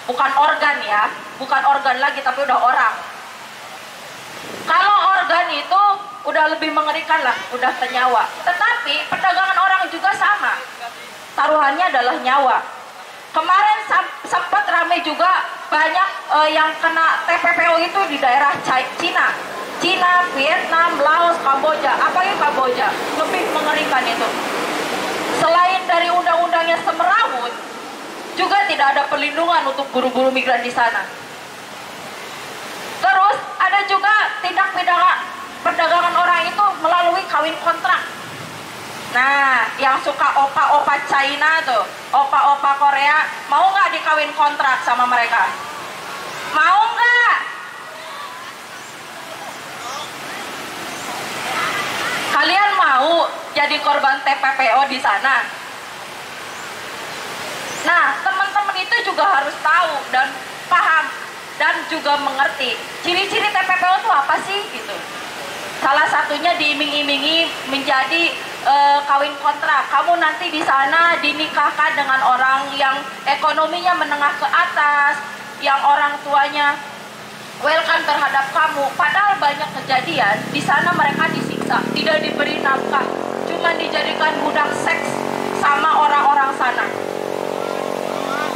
Bukan organ ya, bukan organ lagi tapi udah orang. Kalau organ itu udah lebih mengerikan lah, udah ke nyawa. Tetapi perdagangan orang juga sama, taruhannya adalah nyawa. Kemarin sempat ramai juga banyak yang kena TPPO itu di daerah Cina, Vietnam, Laos, Kamboja. Apalagi Kamboja, lebih mengerikan itu. Selain dari undang-undangnya semerawut, juga tidak ada perlindungan untuk buruh-buruh migran di sana. Terus ada juga tindak pidana perdagangan orang itu melalui kawin kontrak. Nah, yang suka opa-opa China tuh, opa-opa Korea, mau nggak dikawin kontrak sama mereka? Mau nggak? Kalian mau jadi korban TPPO di sana? Nah, teman-teman itu juga harus tahu dan paham dan juga mengerti ciri-ciri TPPO itu apa sih gitu. Salah satunya diiming-imingi menjadi kawin kontrak. Kamu nanti di sana dinikahkan dengan orang yang ekonominya menengah ke atas, yang orang tuanya welcome terhadap kamu. Padahal banyak kejadian di sana mereka disiksa, tidak diberi nafkah, cuma dijadikan budak seks sama orang-orang sana.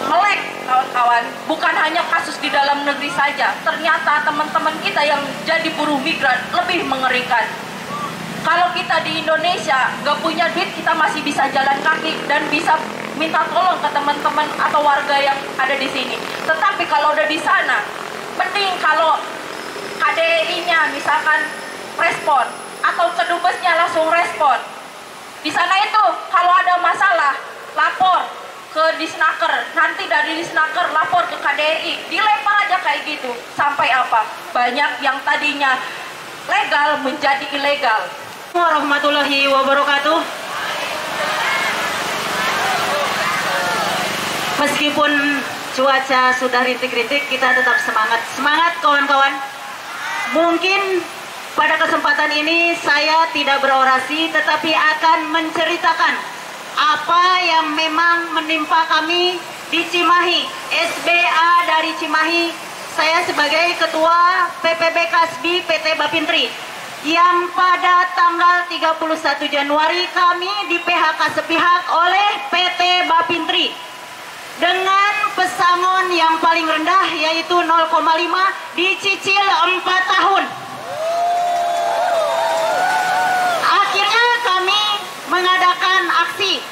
Melek, kawan-kawan, bukan hanya kasus di dalam negeri saja. Ternyata teman-teman kita yang jadi buruh migran lebih mengerikan. Kalau kita di Indonesia nggak punya duit, kita masih bisa jalan kaki dan bisa minta tolong ke teman-teman atau warga yang ada di sini. Tetapi kalau udah di sana, mending kalau KDI-nya misalkan respon atau kedubesnya langsung respon. Di sana itu kalau ada masalah, lapor ke Disnaker, nanti dari Disnaker lapor ke KDI, dilempar aja kayak gitu. Sampai apa? Banyak yang tadinya legal menjadi ilegal. Warahmatullahi wabarakatuh. Meskipun cuaca sudah rintik-rintik, kita tetap semangat. Semangat kawan-kawan. Mungkin pada kesempatan ini saya tidak berorasi, tetapi akan menceritakan apa yang memang menimpa kami di Cimahi, SBA dari Cimahi. Saya sebagai Ketua PPB Kasbi PT Bapintri, yang pada tanggal 31 Januari kami di PHK sepihak oleh PT Bapintri dengan pesangon yang paling rendah yaitu 0,5 dicicil 4 tahun. Akhirnya kami mengadakan aksi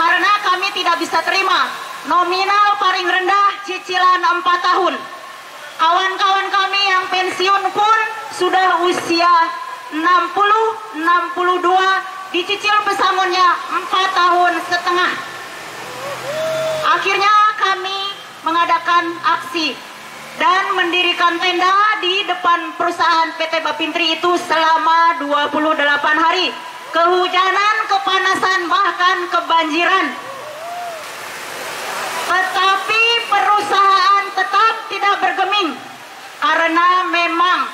karena kami tidak bisa terima nominal paling rendah cicilan 4 tahun. Kawan-kawan kami yang pensiun pun sudah usia 60, 62, dicicil pesangonnya 4 tahun setengah. Akhirnya kami mengadakan aksi dan mendirikan tenda di depan perusahaan PT Bapintri itu selama 28 hari. Kehujanan, kepanasan, bahkan kebanjiran. Tetapi perusahaan tetap tidak bergeming karena memang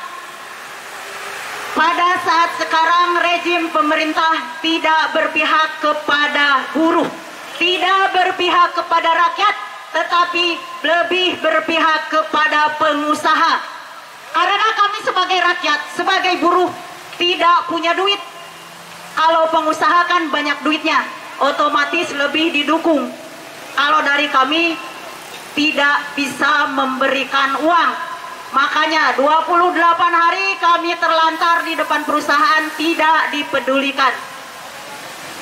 pada saat sekarang rejim pemerintah tidak berpihak kepada buruh, tidak berpihak kepada rakyat, tetapi lebih berpihak kepada pengusaha. Karena kami sebagai rakyat, sebagai buruh tidak punya duit. Kalau pengusaha kan banyak duitnya, otomatis lebih didukung. Kalau dari kami tidak bisa memberikan uang. Makanya 28 hari kami terlantar di depan perusahaan, tidak dipedulikan.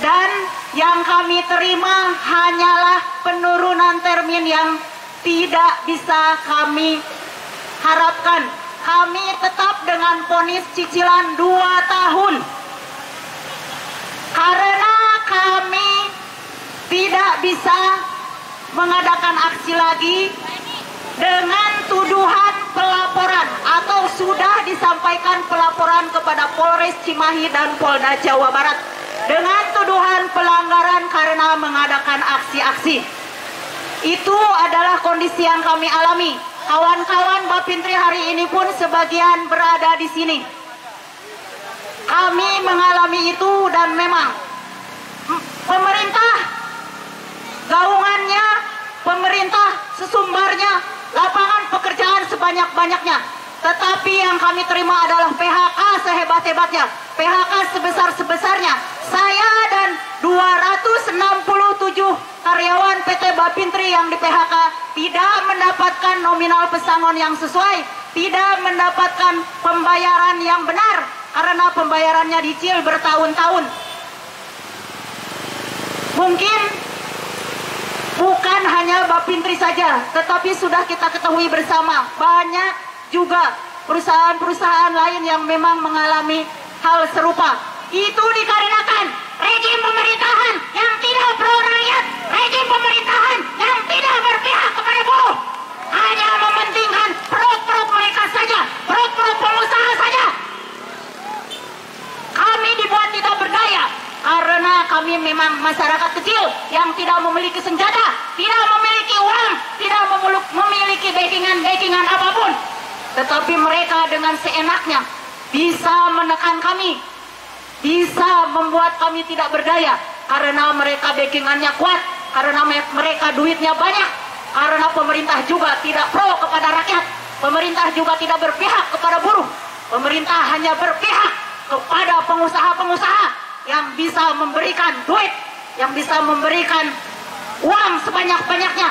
Dan yang kami terima hanyalah penurunan termin yang tidak bisa kami harapkan. Kami tetap dengan vonis cicilan 2 tahun. Karena kami tidak bisa mengadakan aksi lagi dengan tuduhan pelaporan atau sudah disampaikan pelaporan kepada Polres Cimahi dan Polda Jawa Barat dengan tuduhan pelanggaran karena mengadakan aksi-aksi. Itu adalah kondisi yang kami alami. Kawan-kawan Bapintri hari ini pun sebagian berada di sini. Kami mengalami itu dan memang pemerintah gaungannya, pemerintah sesumbarnya, lapangan pekerjaan sebanyak-banyaknya. Tetapi yang kami terima adalah PHK sehebat-hebatnya, PHK sebesar-sebesarnya. Saya dan 267 karyawan PT Bapintri yang di PHK tidak mendapatkan nominal pesangon yang sesuai, tidak mendapatkan pembayaran yang benar karena pembayarannya dicil bertahun-tahun. Mungkin bukan hanya Bapintri saja, tetapi sudah kita ketahui bersama, banyak juga perusahaan-perusahaan lain yang memang mengalami hal serupa. Itu dikarenakan rejim pemerintahan yang tidak pro rakyat, rejim pemerintahan yang tidak berpihak kepada buruh, hanya mementingkan perut-perut mereka saja, perut-perut pengusaha saja. Kami dibuat tidak berdaya karena kami memang masyarakat kecil yang tidak memiliki senjata, tidak memiliki uang, tidak memiliki backingan apapun. Tetapi mereka dengan seenaknya bisa menekan kami, bisa membuat kami tidak berdaya karena mereka backingannya kuat, karena mereka duitnya banyak, karena pemerintah juga tidak pro kepada rakyat, pemerintah juga tidak berpihak kepada buruh, pemerintah hanya berpihak kepada pengusaha-pengusaha yang bisa memberikan duit, yang bisa memberikan uang sebanyak-banyaknya.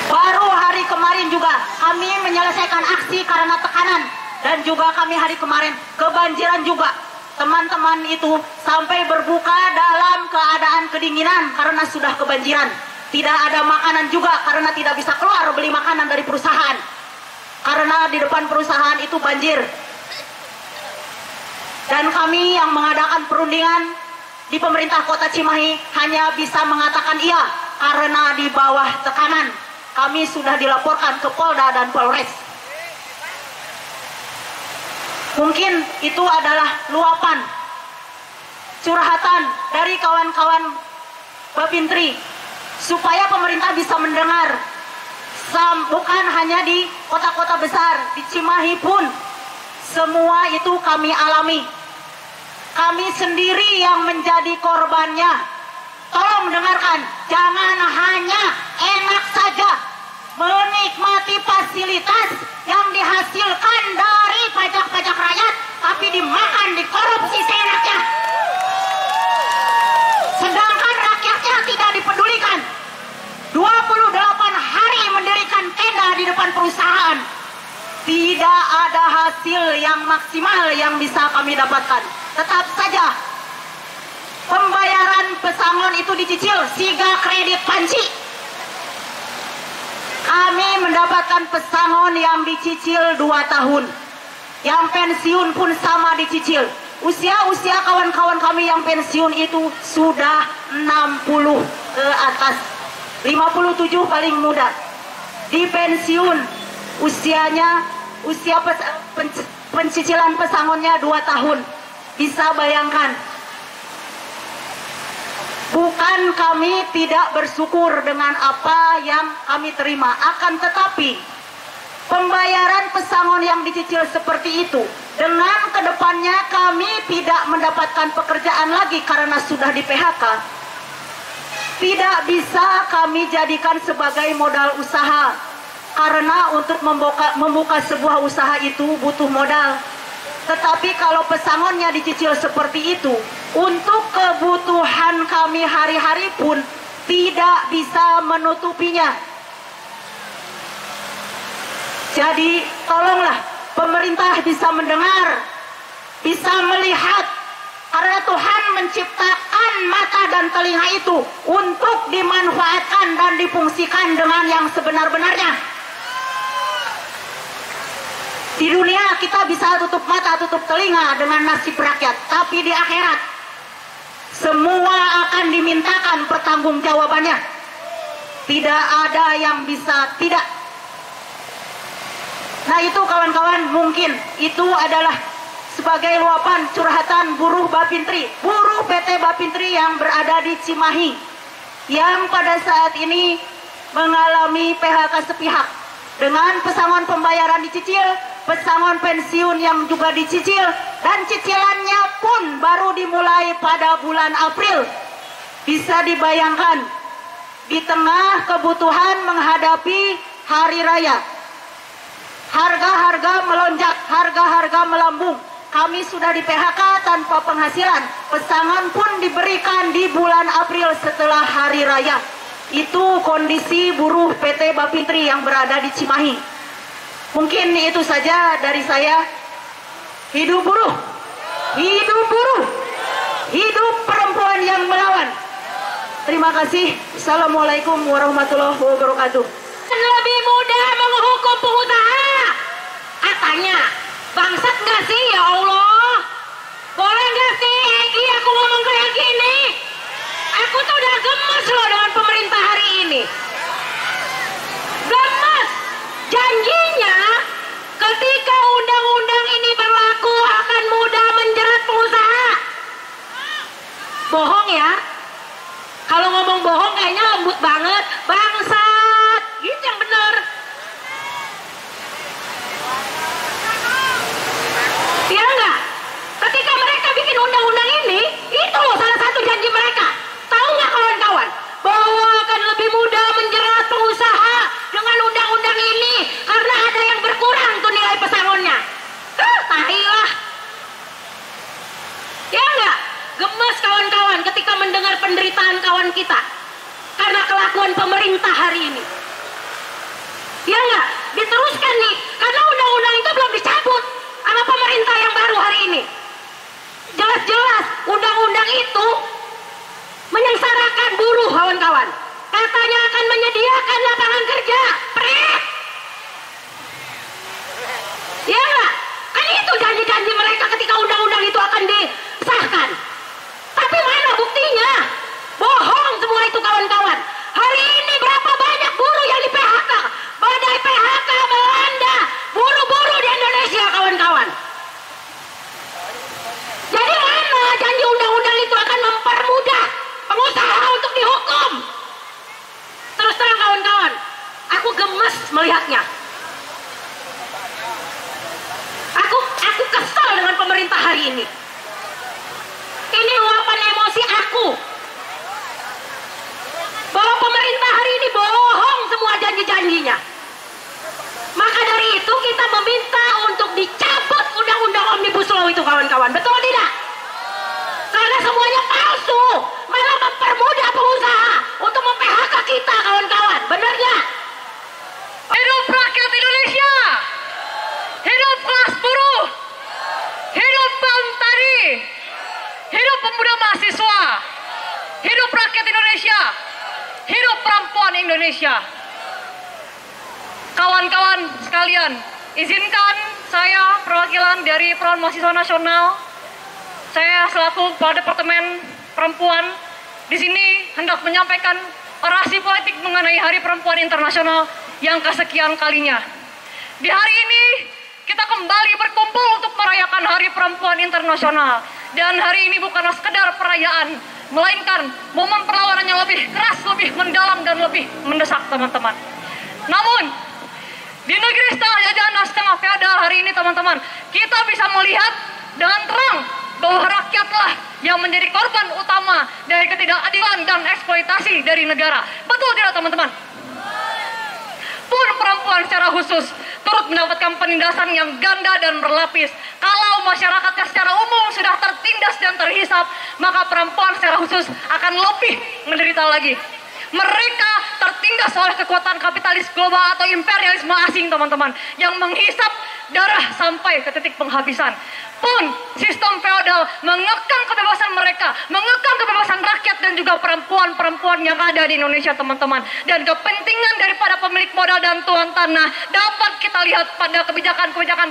Baru hari kemarin juga kami menyelesaikan aksi karena tekanan, dan juga kami hari kemarin kebanjiran juga. Teman-teman itu sampai berbuka dalam keadaan kedinginan karena sudah kebanjiran. Tidak ada makanan juga karena tidak bisa keluar beli makanan dari perusahaan. Karena di depan perusahaan itu banjir. Dan kami yang mengadakan perundingan di pemerintah kota Cimahi hanya bisa mengatakan iya karena di bawah tekanan. Kami sudah dilaporkan ke Polda dan Polres. Mungkin itu adalah luapan, curhatan dari kawan-kawan Bapintri supaya pemerintah bisa mendengar. Bukan hanya di kota-kota besar, di Cimahi pun semua itu kami alami. Kami sendiri yang menjadi korbannya. Tolong dengarkan, jangan hanya enak saja menikmati fasilitas yang dihasilkan dari pajak-pajak rakyat, tapi dimakan, dikorupsi seenaknya. Sedangkan rakyatnya tidak dipedulikan. 28 hari mendirikan tenda di depan perusahaan. Tidak ada hasil yang maksimal yang bisa kami dapatkan. Tetap saja pembayaran pesangon itu dicicil, siga kredit panci. Kami mendapatkan pesangon yang dicicil 2 tahun. Yang pensiun pun sama dicicil. Usia kawan-kawan kami yang pensiun itu sudah 60 ke atas. 57 paling muda. Di pensiun usia pencicilan pesangonnya 2 tahun. Bisa bayangkan. Bukan kami tidak bersyukur dengan apa yang kami terima, akan tetapi pembayaran pesangon yang dicicil seperti itu, dengan kedepannya kami tidak mendapatkan pekerjaan lagi karena sudah di PHK, tidak bisa kami jadikan sebagai modal usaha, karena untuk membuka sebuah usaha itu butuh modal. Tetapi kalau pesangonnya dicicil seperti itu, untuk kebutuhan kami hari-hari pun tidak bisa menutupinya. Jadi tolonglah pemerintah bisa mendengar, bisa melihat, karena Tuhan menciptakan mata dan telinga itu untuk dimanfaatkan dan difungsikan dengan yang sebenar-benarnya. Di dunia kita bisa tutup mata, tutup telinga dengan nasib rakyat, tapi di akhirat semua akan dimintakan pertanggungjawabannya. Tidak ada yang bisa tidak. Nah itu kawan-kawan, mungkin itu adalah sebagai luapan curhatan buruh Bapintri, buruh PT Bapintri yang berada di Cimahi, yang pada saat ini mengalami PHK sepihak dengan pesangon pembayaran dicicil, pesangon pensiun yang juga dicicil, dan cicilannya pun baru dimulai pada bulan April. Bisa dibayangkan, di tengah kebutuhan menghadapi hari raya, harga-harga melonjak, harga-harga melambung, kami sudah di PHK tanpa penghasilan, pesangon pun diberikan di bulan April setelah hari raya. Itu kondisi buruh PT Bapintri yang berada di Cimahi. Mungkin itu saja dari saya. Hidup buruh, hidup buruh, hidup perempuan yang melawan. Terima kasih. Assalamualaikum warahmatullahi wabarakatuh. Lebih mudah menghukum pengusaha, katanya. Bangsat nggak sih, ya Allah? Boleh nggak sih Egi aku ngomong kayak gini? Aku tuh udah gemes loh dengan pemerintah hari ini. Gemes. Janjinya ketika undang-undang ini berlaku akan mudah menjerat pengusaha. Bohong ya? Kalau ngomong bohong kayaknya lembut banget. Bangsat. Gitu yang bener. Iya enggak? Ketika mereka bikin undang-undang ini, itu loh salah satu janji mereka. Tahu nggak kawan-kawan? Bahwa akan lebih mudah menjerat pengusaha dengan undang-undang ini karena ada yang berkurang tuh nilai pesangonnya. Tahi lah. Ya enggak? Gemes kawan-kawan ketika mendengar penderitaan kawan kita karena kelakuan pemerintah hari ini. Ya enggak? Diteruskan nih, karena undang-undang itu belum dicabut sama pemerintah yang baru hari ini. Jelas-jelas undang-undang itu menyengsarakan buruh kawan-kawan. Katanya akan menyediakan lapangan kerja. Pret. Ya enggak? Kan itu janji-janji mereka ketika undang-undang itu akan disahkan. Tapi mana buktinya? Bohong semua itu kawan-kawan. Hari ini berapa banyak buruh yang di PHK? Badai PHK melanda buruh-buruh di Indonesia kawan-kawan. Jadi mana janji undang-undang itu akan mempermudah pengusaha untuk dihukum? Terus terang kawan-kawan, aku gemes melihatnya. Aku kesal dengan pemerintah hari ini. Ini luapan emosi aku. Bahwa pemerintah hari ini bohong semua janji-janjinya. Maka dari itu kita meminta untuk dicabut undang-undang Omnibus Law itu kawan-kawan. Betul tidak? Karena semuanya palsu, malah mempermudah pengusaha untuk mem-PHK kita kawan-kawan. Benar nggak? Hidup rakyat Indonesia, hidup kelas buruh, hidup Bang Tani, hidup pemuda mahasiswa, hidup rakyat Indonesia, hidup perempuan Indonesia. Kawan-kawan sekalian, izinkan saya perwakilan dari Front Mahasiswa Nasional, saya selaku Kepala Departemen Perempuan di sini hendak menyampaikan orasi politik mengenai Hari Perempuan Internasional yang kesekian kalinya. Di hari ini kita kembali berkumpul untuk merayakan Hari Perempuan Internasional. Dan hari ini bukanlah sekedar perayaan, melainkan momen perlawanan yang lebih keras, lebih mendalam, dan lebih mendesak, teman-teman. Namun, di negeri setengah jajahan dan setengah feodal hari ini, teman-teman, kita bisa melihat dengan terang bahwa rakyatlah yang menjadi korban utama dari ketidakadilan dan eksploitasi dari negara. Betul tidak, teman-teman? Pun perempuan secara khusus turut mendapatkan penindasan yang ganda dan berlapis. Kalau masyarakatnya secara umum sudah tertindas dan terhisap, maka perempuan secara khusus akan lebih menderita lagi. Mereka tertindas oleh kekuatan kapitalis global atau imperialisme asing, teman-teman, yang menghisap darah sampai ke titik penghabisan. Pun sistem feodal mengekang kebebasan mereka, mengekang kebebasan rakyat dan juga perempuan-perempuan yang ada di Indonesia, teman-teman. Dan kepentingan daripada pemilik modal dan tuan tanah dapat kita lihat pada kebijakan-kebijakan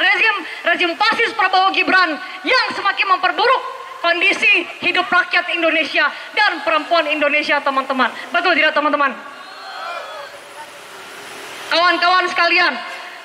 rezim fasis Prabowo Gibran yang semakin memperburuk kondisi hidup rakyat Indonesia dan perempuan Indonesia, teman-teman. Betul tidak, teman-teman? Kawan-kawan sekalian,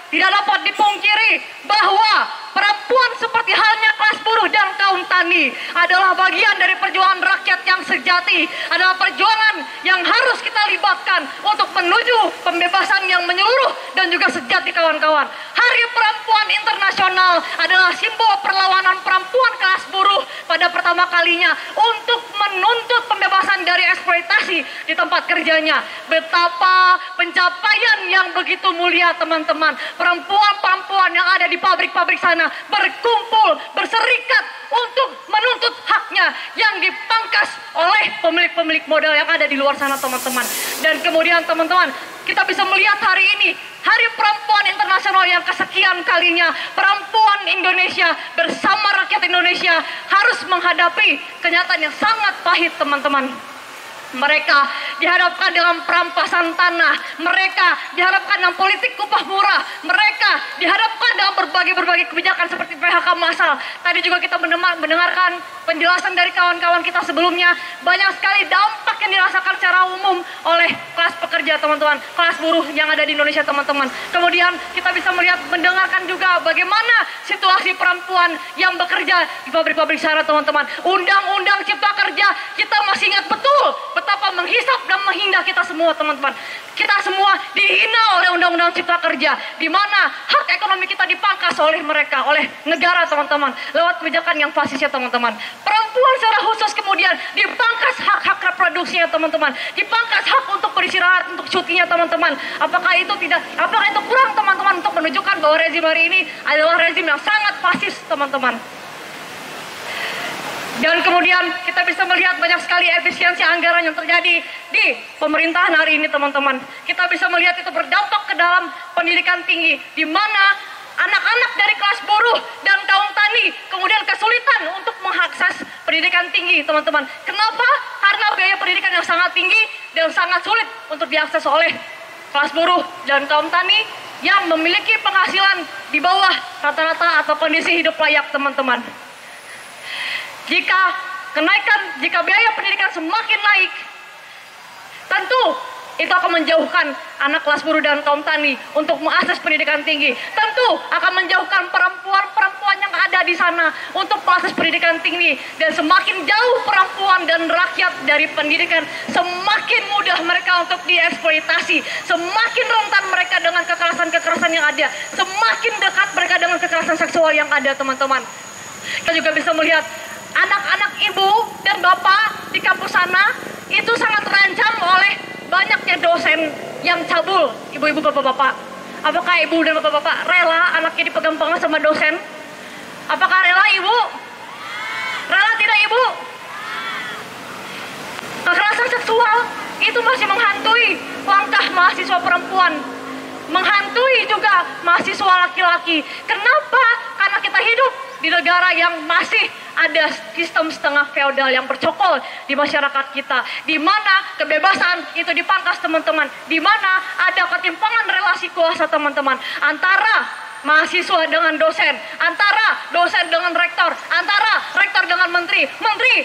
tidak dapat dipungkiri bahwa perempuan seperti halnya kelas buruh dan kaum tani adalah bagian dari perjuangan rakyat yang sejati, adalah perjuangan yang harus kita libatkan untuk menuju pembebasan yang menyeluruh dan juga sejati, kawan-kawan. Hari Perempuan Internasional adalah simbol perlawanan perempuan kelas buruh pada pertama kalinya untuk menuntut pembebasan dari eksploitasi di tempat kerjanya. Betapa pencapaian yang begitu mulia, teman-teman. Perempuan-perempuan yang ada di pabrik-pabrik sana berkumpul, berserikat untuk menuntut haknya yang dipangkas oleh pemilik-pemilik modal yang ada di luar sana, teman-teman. Dan kemudian, teman-teman, kita bisa melihat hari ini, Hari Perempuan Internasional yang kesekian kalinya, perempuan Indonesia bersama rakyat Indonesia harus menghadapi kenyataan yang sangat pahit, teman-teman. Mereka dihadapkan dengan perampasan tanah, mereka dihadapkan dengan politik upah murah, mereka dihadapkan dengan berbagai kebijakan seperti PHK massal. Tadi juga kita mendengarkan penjelasan dari kawan-kawan kita sebelumnya, banyak sekali dampak yang dirasakan secara umum oleh kelas pekerja, teman-teman, kelas buruh yang ada di Indonesia, teman-teman. Kemudian kita bisa mendengarkan juga bagaimana situasi perempuan yang bekerja di pabrik-pabrik sana, teman-teman. Undang-undang Cipta Kerja kita masih ingat betul betapa menghisap dan menghina kita semua, teman-teman. Kita semua dihina oleh Undang-Undang Cipta Kerja, di mana hak ekonomi kita dipangkas oleh mereka, oleh negara, teman-teman, lewat kebijakan yang fasisnya, teman-teman. Perempuan secara khusus kemudian dipangkas hak-hak reproduksinya, teman-teman, dipangkas hak untuk beristirahat, untuk cutinya, teman-teman. Apakah itu kurang, teman-teman, untuk menunjukkan bahwa rezim hari ini adalah rezim yang sangat fasis, teman-teman? Dan kemudian kita bisa melihat banyak sekali efisiensi anggaran yang terjadi di pemerintahan hari ini, teman-teman. Kita bisa melihat itu berdampak ke dalam pendidikan tinggi, di mana anak-anak dari kelas buruh dan kaum tani kemudian kesulitan untuk mengakses pendidikan tinggi, teman-teman. Kenapa? Karena biaya pendidikan yang sangat tinggi dan sangat sulit untuk diakses oleh kelas buruh dan kaum tani yang memiliki penghasilan di bawah rata-rata atau kondisi hidup layak, teman-teman. Jika biaya pendidikan semakin naik, tentu itu akan menjauhkan anak kelas buruh dan kaum tani untuk mengakses pendidikan tinggi. Tentu akan menjauhkan perempuan-perempuan yang ada di sana untuk mengakses pendidikan tinggi. Dan semakin jauh perempuan dan rakyat dari pendidikan, semakin mudah mereka untuk dieksploitasi. Semakin rentan mereka dengan kekerasan-kekerasan yang ada. Semakin dekat mereka dengan kekerasan seksual yang ada, teman-teman. Kita juga bisa melihat anak-anak ibu dan bapak di kampus sana itu sangat terancam oleh banyaknya dosen yang cabul, ibu-ibu, bapak-bapak. Apakah ibu dan bapak-bapak rela anaknya dipegang pegang sama dosen? Apakah rela, ibu? Rela tidak, ibu? Kekerasan seksual itu masih menghantui langkah mahasiswa perempuan, menghantui juga mahasiswa laki-laki. Kenapa? Karena kita hidup di negara yang masih ada sistem setengah feodal yang bercokol di masyarakat kita, di mana kebebasan itu dipangkas, teman-teman, di mana ada ketimpangan relasi kuasa, teman-teman, antara mahasiswa dengan dosen, antara dosen dengan rektor, antara rektor dengan menteri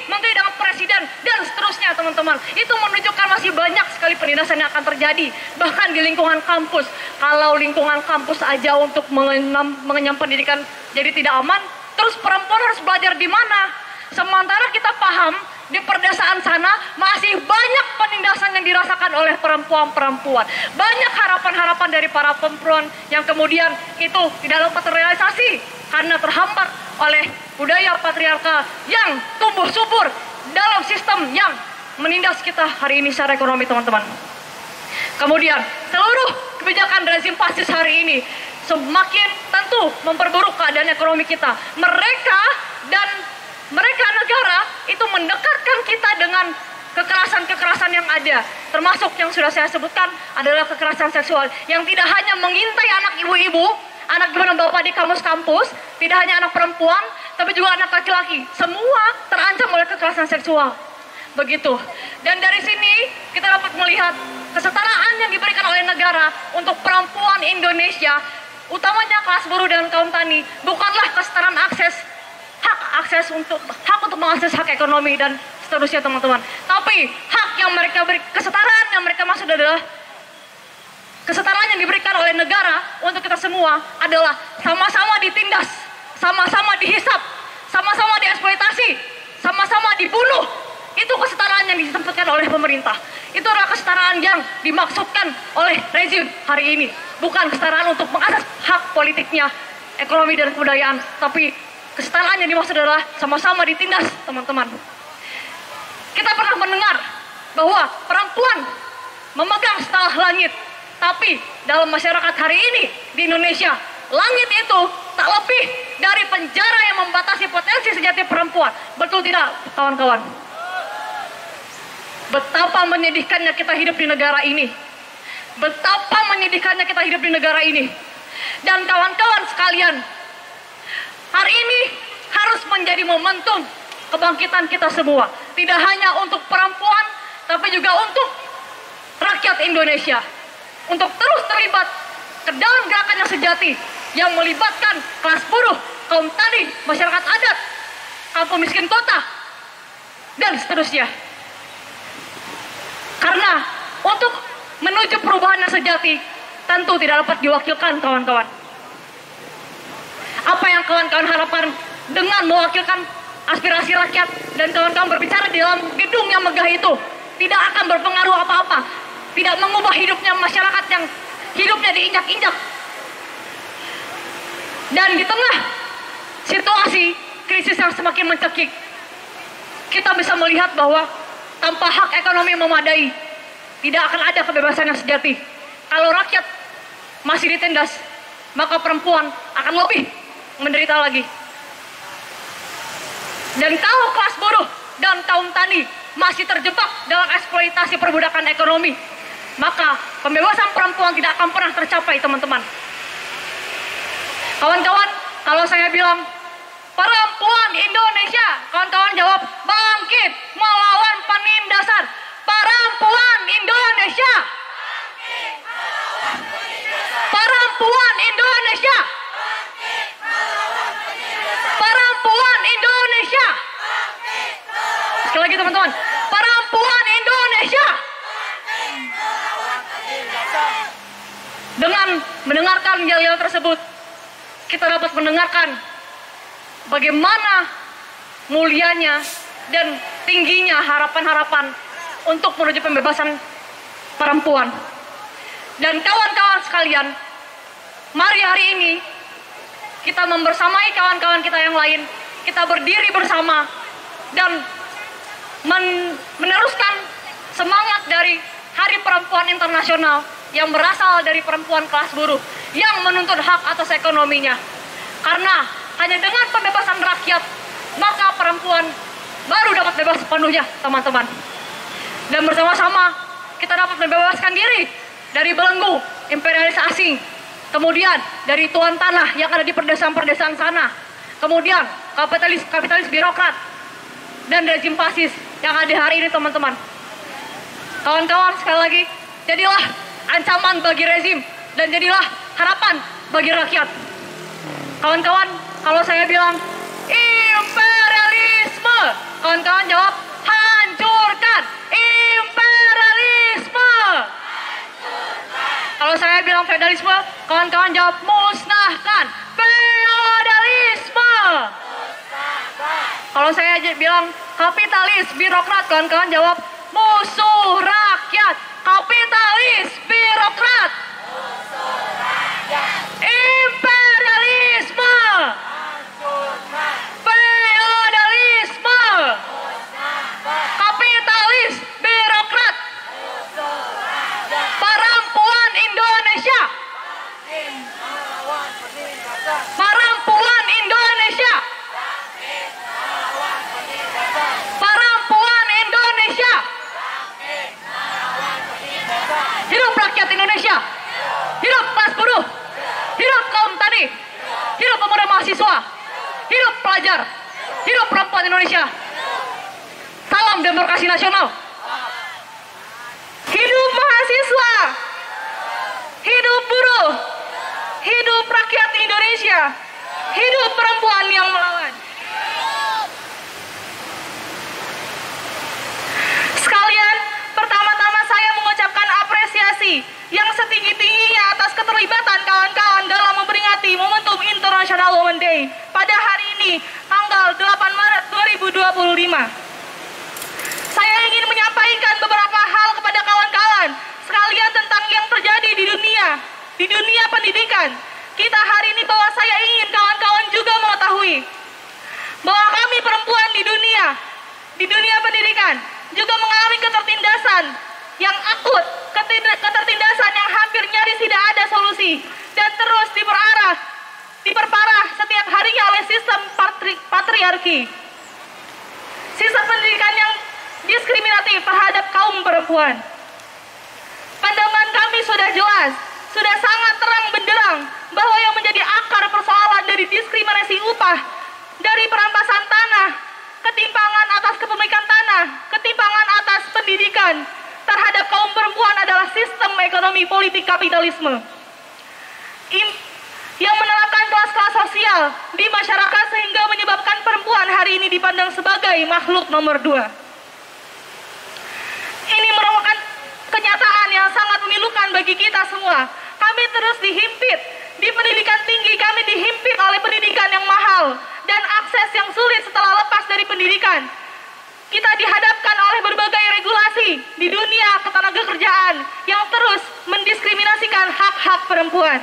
dengan presiden, dan seterusnya, teman-teman. Itu menunjukkan masih banyak sekali penindasan yang akan terjadi. Bahkan di lingkungan kampus, kalau lingkungan kampus aja untuk mengenyam pendidikan jadi tidak aman, terus perempuan harus belajar di mana? Sementara kita paham di perdesaan sana masih banyak penindasan yang dirasakan oleh perempuan-perempuan. Banyak harapan-harapan dari para perempuan yang kemudian itu tidak dapat terrealisasi karena terhambat oleh budaya patriarkal yang tumbuh subur dalam sistem yang menindas kita hari ini secara ekonomi, teman-teman. Kemudian seluruh kebijakan rezim fasis hari ini semakin tentu memperburuk keadaan ekonomi kita. Mereka negara itu mendekatkan kita dengan kekerasan-kekerasan yang ada, termasuk yang sudah saya sebutkan adalah kekerasan seksual yang tidak hanya mengintai anak ibu-ibu, anak ibu dan bapak di kampus, tidak hanya anak perempuan, tapi juga anak laki-laki. Semua terancam oleh kekerasan seksual. Begitu. Dan dari sini kita dapat melihat kesetaraan yang diberikan oleh negara untuk perempuan Indonesia, utamanya kelas buruh dan kaum tani, bukanlah kesetaraan hak untuk mengakses hak ekonomi dan seterusnya, teman-teman. Tapi hak yang mereka beri, kesetaraan yang mereka maksud adalah kesetaraan yang diberikan oleh negara untuk kita semua adalah sama-sama ditindas, sama-sama dihisap, sama-sama dieksploitasi, sama-sama dibunuh. Itu kesetaraan yang disebutkan oleh pemerintah. Itu adalah kesetaraan yang dimaksudkan oleh rezim hari ini. Bukan kesetaraan untuk mengakses hak politiknya, ekonomi dan kebudayaan, tapi kesetaraan yang dimaksud adalah sama-sama ditindas, teman-teman. Kita pernah mendengar bahwa perempuan memegang setengah langit, tapi dalam masyarakat hari ini di Indonesia, langit itu tak lebih dari penjara yang membatasi potensi sejati perempuan. Betul tidak, kawan-kawan? Betapa menyedihkannya kita hidup di negara ini. Betapa menyedihkannya kita hidup di negara ini. Dan kawan-kawan sekalian, hari ini harus menjadi momentum kebangkitan kita semua. Tidak hanya untuk perempuan, tapi juga untuk rakyat Indonesia. Untuk terus terlibat ke dalam gerakan yang sejati, yang melibatkan kelas buruh, kaum tani, masyarakat adat, kaum miskin kota, dan seterusnya. Karena untuk menuju perubahan yang sejati, tentu tidak dapat diwakilkan, kawan-kawan. Apa yang kawan-kawan harapkan dengan mewakilkan aspirasi rakyat dan kawan-kawan berbicara di dalam gedung yang megah itu tidak akan berpengaruh apa-apa, tidak mengubah hidupnya masyarakat yang hidupnya diinjak-injak. Dan di tengah situasi krisis yang semakin mencekik, kita bisa melihat bahwa tanpa hak ekonomi yang memadai, tidak akan ada kebebasan yang sejati. Kalau rakyat masih ditindas, maka perempuan akan lebih menderita lagi. Dan kalau kelas buruh dan kaum tani masih terjebak dalam eksploitasi perbudakan ekonomi, maka pembebasan perempuan tidak akan pernah tercapai, teman-teman. Kawan-kawan, kalau saya bilang perempuan Indonesia, kawan-kawan jawab bangkit melawan penindasan. Perempuan Indonesia, perempuan Indonesia, perempuan Indonesia. Sekali lagi, teman-teman, perempuan Indonesia. Dengan mendengarkan yel-yel tersebut, kita dapat mendengarkan bagaimana mulianya dan tingginya harapan-harapan untuk menuju pembebasan perempuan. Dan kawan-kawan sekalian, mari hari ini kita membersamai kawan-kawan kita yang lain, kita berdiri bersama dan meneruskan semangat dari Hari Perempuan Internasional yang berasal dari perempuan kelas buruh yang menuntut hak atas ekonominya. Karena hanya dengan pembebasan rakyat, maka perempuan baru dapat bebas sepenuhnya, teman-teman. Dan bersama-sama kita dapat membebaskan diri dari belenggu imperialis asing, kemudian dari tuan tanah yang ada di perdesaan-perdesaan sana, kemudian kapitalis birokrat dan rezim fasis yang ada hari ini, teman-teman. Kawan-kawan, sekali lagi, jadilah ancaman bagi rezim dan jadilah harapan bagi rakyat. Kawan-kawan, kalau saya bilang imperialisme, kawan-kawan jawab hancurkan imperialisme. bilang feodalisme, kawan-kawan jawab musnahkan feodalisme. Kalau saya bilang kapitalis birokrat, kawan-kawan jawab musuh rakyat. Kapitalis birokrat. Imperialisme. Feodalisme. Kapitalis birokrat. Perempuan Indonesia. Perempuan Indonesia. Perempuan Indonesia. Hidup rakyat Indonesia. Hidup kelas buruh. Hidup kaum tani. Hidup pemuda mahasiswa. Hidup pelajar. Hidup perempuan Indonesia. Salam demokrasi nasional. Hidup mahasiswa. Hidup buruh. Hidup rakyat Indonesia. Hidup perempuan yang melawan. Sekalian, pertama-tama saya mengucapkan apresiasi yang setinggi-tingginya atas keterlibatan kawan-kawan dalam memperingati momentum International Women's Day pada hari ini, tanggal 8 Maret 2025. Saya ingin menyampaikan beberapa hal kepada kawan-kawan sekalian tentang yang terjadi di dunia pendidikan. Kita hari ini bahwa saya ingin kawan-kawan juga mengetahui bahwa kami perempuan di dunia pendidikan juga mengalami ketertindasan yang akut, ketertindasan yang hampir nyaris tidak ada solusi dan terus diperparah setiap harinya oleh sistem patriarki. Sistem pendidikan yang diskriminatif terhadap kaum perempuan. Pandangan kami sudah jelas, sudah sangat terang benderang bahwa yang menjadi akar persoalan dari diskriminasi upah, dari perampasan tanah, ketimpangan atas kepemilikan tanah, ketimpangan atas pendidikan terhadap kaum perempuan adalah sistem ekonomi politik kapitalisme yang menerapkan kelas-kelas sosial di masyarakat sehingga menyebabkan perempuan hari ini dipandang sebagai makhluk nomor 2. Ini merupakan kenyataan yang sangat memilukan bagi kita semua. Kami terus dihimpit, di pendidikan tinggi kami dihimpit oleh pendidikan yang mahal dan akses yang sulit setelah lepas dari pendidikan. Kita dihadapkan oleh berbagai regulasi di dunia ketenagakerjaan yang terus mendiskriminasikan hak-hak perempuan.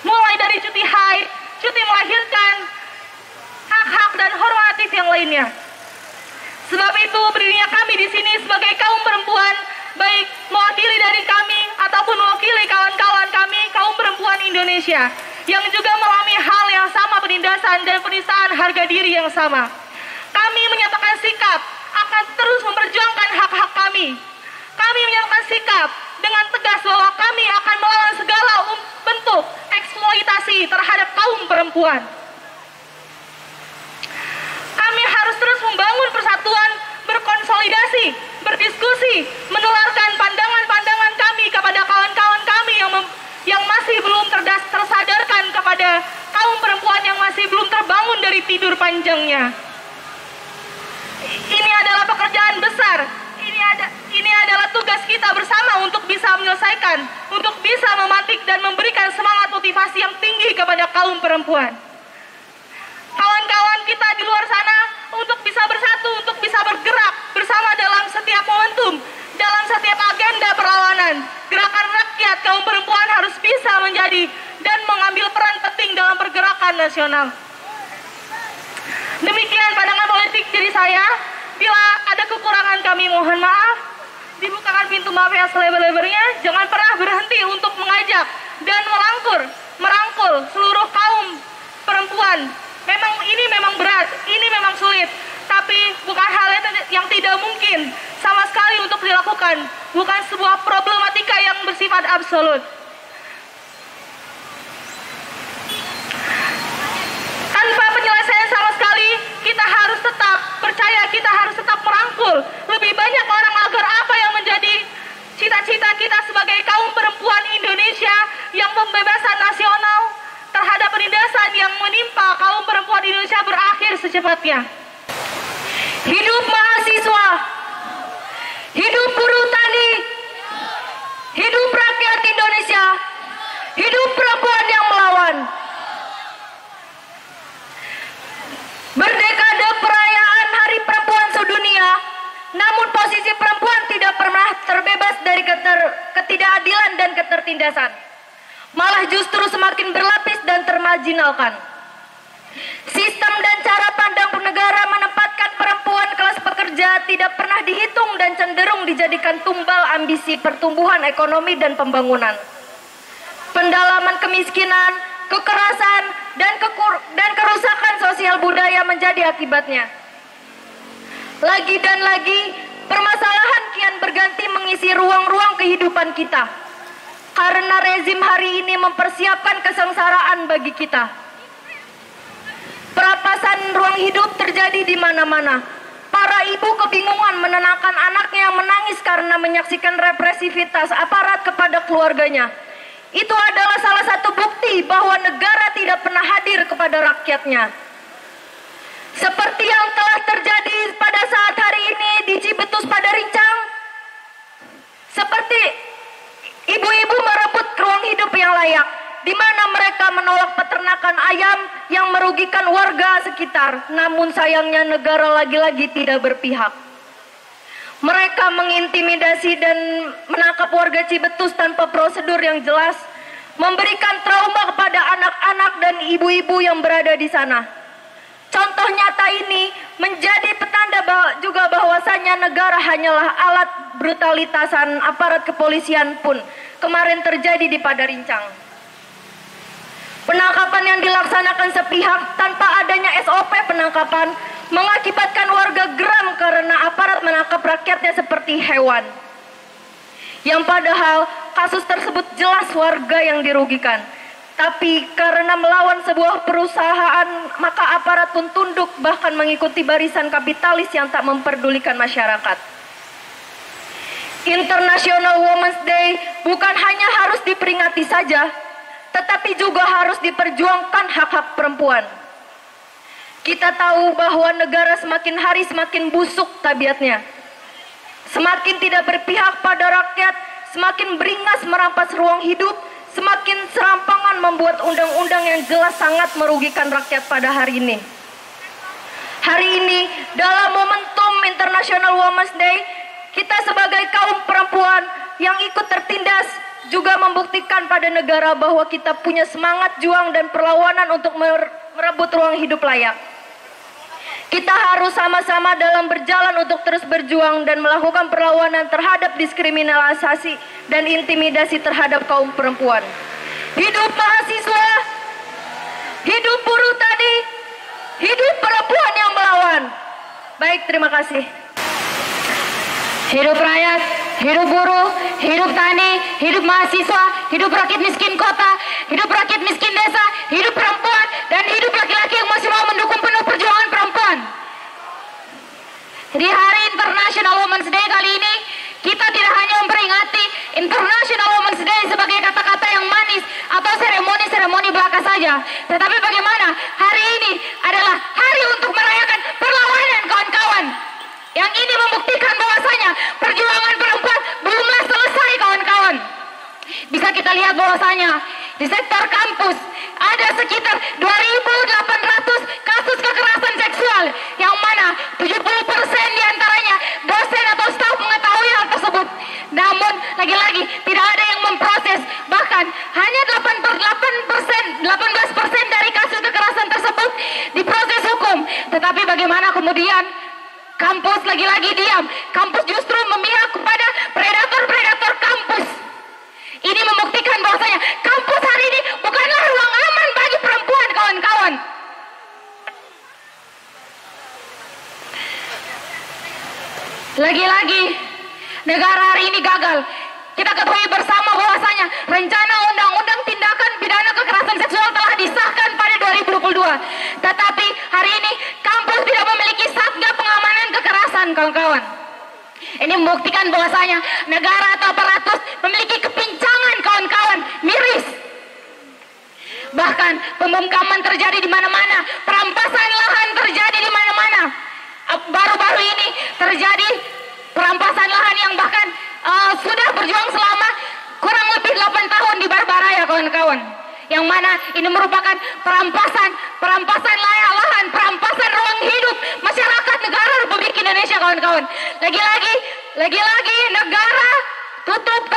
Mulai dari cuti haid, cuti melahirkan, hak-hak dan hormatif yang lainnya. Sebab itu berdirinya kami di sini sebagai kaum perempuan, baik mewakili dari kami ataupun mewakili kawan-kawan kami, kaum perempuan Indonesia, yang juga mengalami hal yang sama, penindasan dan penistaan harga diri yang sama. Kami menyatakan sikap akan terus memperjuangkan hak-hak kami. Kami menyatakan sikap dengan tegas bahwa kami akan melawan segala bentuk eksploitasi terhadap kaum perempuan. Kami harus terus membangun persatuan, berkonsolidasi, berdiskusi, menularkan pandangan-pandangan kami kepada kawan-kawan kami yang masih belum tersadarkan, kepada kaum perempuan yang masih belum terbangun dari tidur panjangnya. Ini adalah pekerjaan besar. Ini adalah tugas kita bersama untuk bisa menyelesaikan, untuk bisa memantik dan memberikan semangat motivasi yang tinggi kepada kaum perempuan. Kawan-kawan kita di luar sana untuk bisa bersatu, untuk bisa bergerak bersama dalam setiap momentum, dalam setiap agenda perlawanan. Gerakan rakyat kaum perempuan harus bisa menjadi dan mengambil peran penting dalam pergerakan nasional. Demikian pandangan politik dari saya. Bila ada kekurangan kami mohon maaf. Dibukakan pintu maaf yang selebar-lebarnya. Jangan pernah berhenti untuk mengajak dan merangkul seluruh kaum perempuan. Ini memang berat, ini memang sulit, tapi bukan hal yang tidak mungkin sama sekali untuk dilakukan. Bukan sebuah problematika yang bersifat absolut. Tanpa penyelesaian sama sekali, kita harus tetap percaya, kita harus tetap merangkul lebih banyak orang agar apa yang menjadi cita-cita kita sebagai kaum perempuan Indonesia, yang pembebasan nasional terhadap penindasan yang menimpa kaum perempuan Indonesia berakhir secepatnya. Hidup mahasiswa, hidup buruh tani, hidup rakyat Indonesia, Hidup perempuan yang melawan. Berdekade perayaan Hari Perempuan Sedunia, namun posisi perempuan tidak pernah terbebas dari ketidakadilan dan ketertindasan. Malah justru semakin berlapis dan termarginalkan. Sistem dan cara pandang negara menempatkan perempuan kelas pekerja tidak pernah dihitung dan cenderung dijadikan tumbal ambisi pertumbuhan ekonomi dan pembangunan. Pendalaman kemiskinan, kekerasan, dan kerusakan sosial budaya menjadi akibatnya. Lagi dan lagi, permasalahan kian berganti mengisi ruang-ruang kehidupan kita. Karena rezim hari ini mempersiapkan kesengsaraan bagi kita. Perapasan ruang hidup terjadi di mana-mana. Para ibu kebingungan menenangkan anaknya yang menangis karena menyaksikan represivitas aparat kepada keluarganya. Itu adalah salah satu bukti bahwa negara tidak pernah hadir kepada rakyatnya. Seperti yang telah terjadi pada saat hari ini di Cibetus pada Rincang. Seperti ibu-ibu merebut ruang hidup yang layak, di mana mereka menolak peternakan ayam yang merugikan warga sekitar. Namun sayangnya negara lagi-lagi tidak berpihak. Mereka mengintimidasi dan menangkap warga Cibetus tanpa prosedur yang jelas, memberikan trauma kepada anak-anak dan ibu-ibu yang berada di sana. Contoh nyata ini menjadi petanda juga bahwasanya negara hanyalah alat brutalitasan aparat kepolisian pun kemarin terjadi di Padarincang. Penangkapan yang dilaksanakan sepihak tanpa adanya SOP penangkapan mengakibatkan warga geram karena aparat menangkap rakyatnya seperti hewan. Yang padahal kasus tersebut jelas warga yang dirugikan. Tapi karena melawan sebuah perusahaan, maka aparat pun tunduk bahkan mengikuti barisan kapitalis yang tak memperdulikan masyarakat. International Women's Day bukan hanya harus diperingati saja, tetapi juga harus diperjuangkan hak-hak perempuan. Kita tahu bahwa negara semakin hari semakin busuk tabiatnya. Semakin tidak berpihak pada rakyat, semakin beringas merampas ruang hidup, semakin serampangan membuat undang-undang yang jelas sangat merugikan rakyat pada hari ini. Hari ini, dalam momentum International Women's Day, kita sebagai kaum perempuan yang ikut tertindas juga membuktikan pada negara bahwa kita punya semangat juang dan perlawanan untuk merebut ruang hidup layak. Kita harus sama-sama dalam berjalan untuk terus berjuang dan melakukan perlawanan terhadap diskriminasi dan intimidasi terhadap kaum perempuan. Hidup mahasiswa, hidup buruh tani, hidup perempuan yang melawan. Baik, terima kasih. Hidup rakyat, hidup buruh, hidup tani, hidup mahasiswa, hidup rakyat miskin kota, hidup rakyat miskin desa, hidup perempuan, dan hidup laki-laki yang masih mau mendukung penuh perjuangan perempuan. Di Hari International Women's Day kali ini, kita tidak hanya memperingati International Women's Day sebagai kata-kata yang manis atau seremoni-seremoni belaka saja, tetapi bagaimana hari ini adalah hari untuk merayakan perlawanan kawan-kawan. Yang ini membuktikan bahwasanya perjuangan perempuan belumlah selesai kawan-kawan. Bisa kita lihat bahwasanya di sektor kampus ada sekitar 2.800 kasus kekerasan seksual, yang mana 70% diantaranya dosen atau staf mengetahui hal tersebut. Namun lagi-lagi tidak ada yang memproses, bahkan hanya 18% dari kasus kekerasan tersebut diproses hukum. Tetapi bagaimana kemudian kampus lagi-lagi diam? Kampus justru memihak kepada predator-predator kampus. Ini membuktikan bahwasanya kampus hari ini bukanlah ruang aman bagi perempuan, kawan-kawan. Lagi-lagi negara hari ini gagal. Kita ketahui bersama bahwasanya rencana undang-undang tindakan pidana kekerasan seksual telah disahkan pada 2022. Tetapi hari ini kampus tidak memiliki satgas pengamanan kekerasan, kawan-kawan. Ini membuktikan bahwasanya negara atau aparatus memiliki kepincangan, kawan-kawan, miris. Bahkan pembungkaman terjadi di mana-mana, perampasan lahan terjadi di mana-mana. Baru-baru ini terjadi perampasan lahan yang bahkan sudah berjuang selama kurang lebih 8 tahun di Barbaraya, kawan-kawan. yang mana ini merupakan perampasan lahan, perampasan ruang hidup masyarakat negara Republik Indonesia, kawan-kawan. Lagi-lagi negara tutup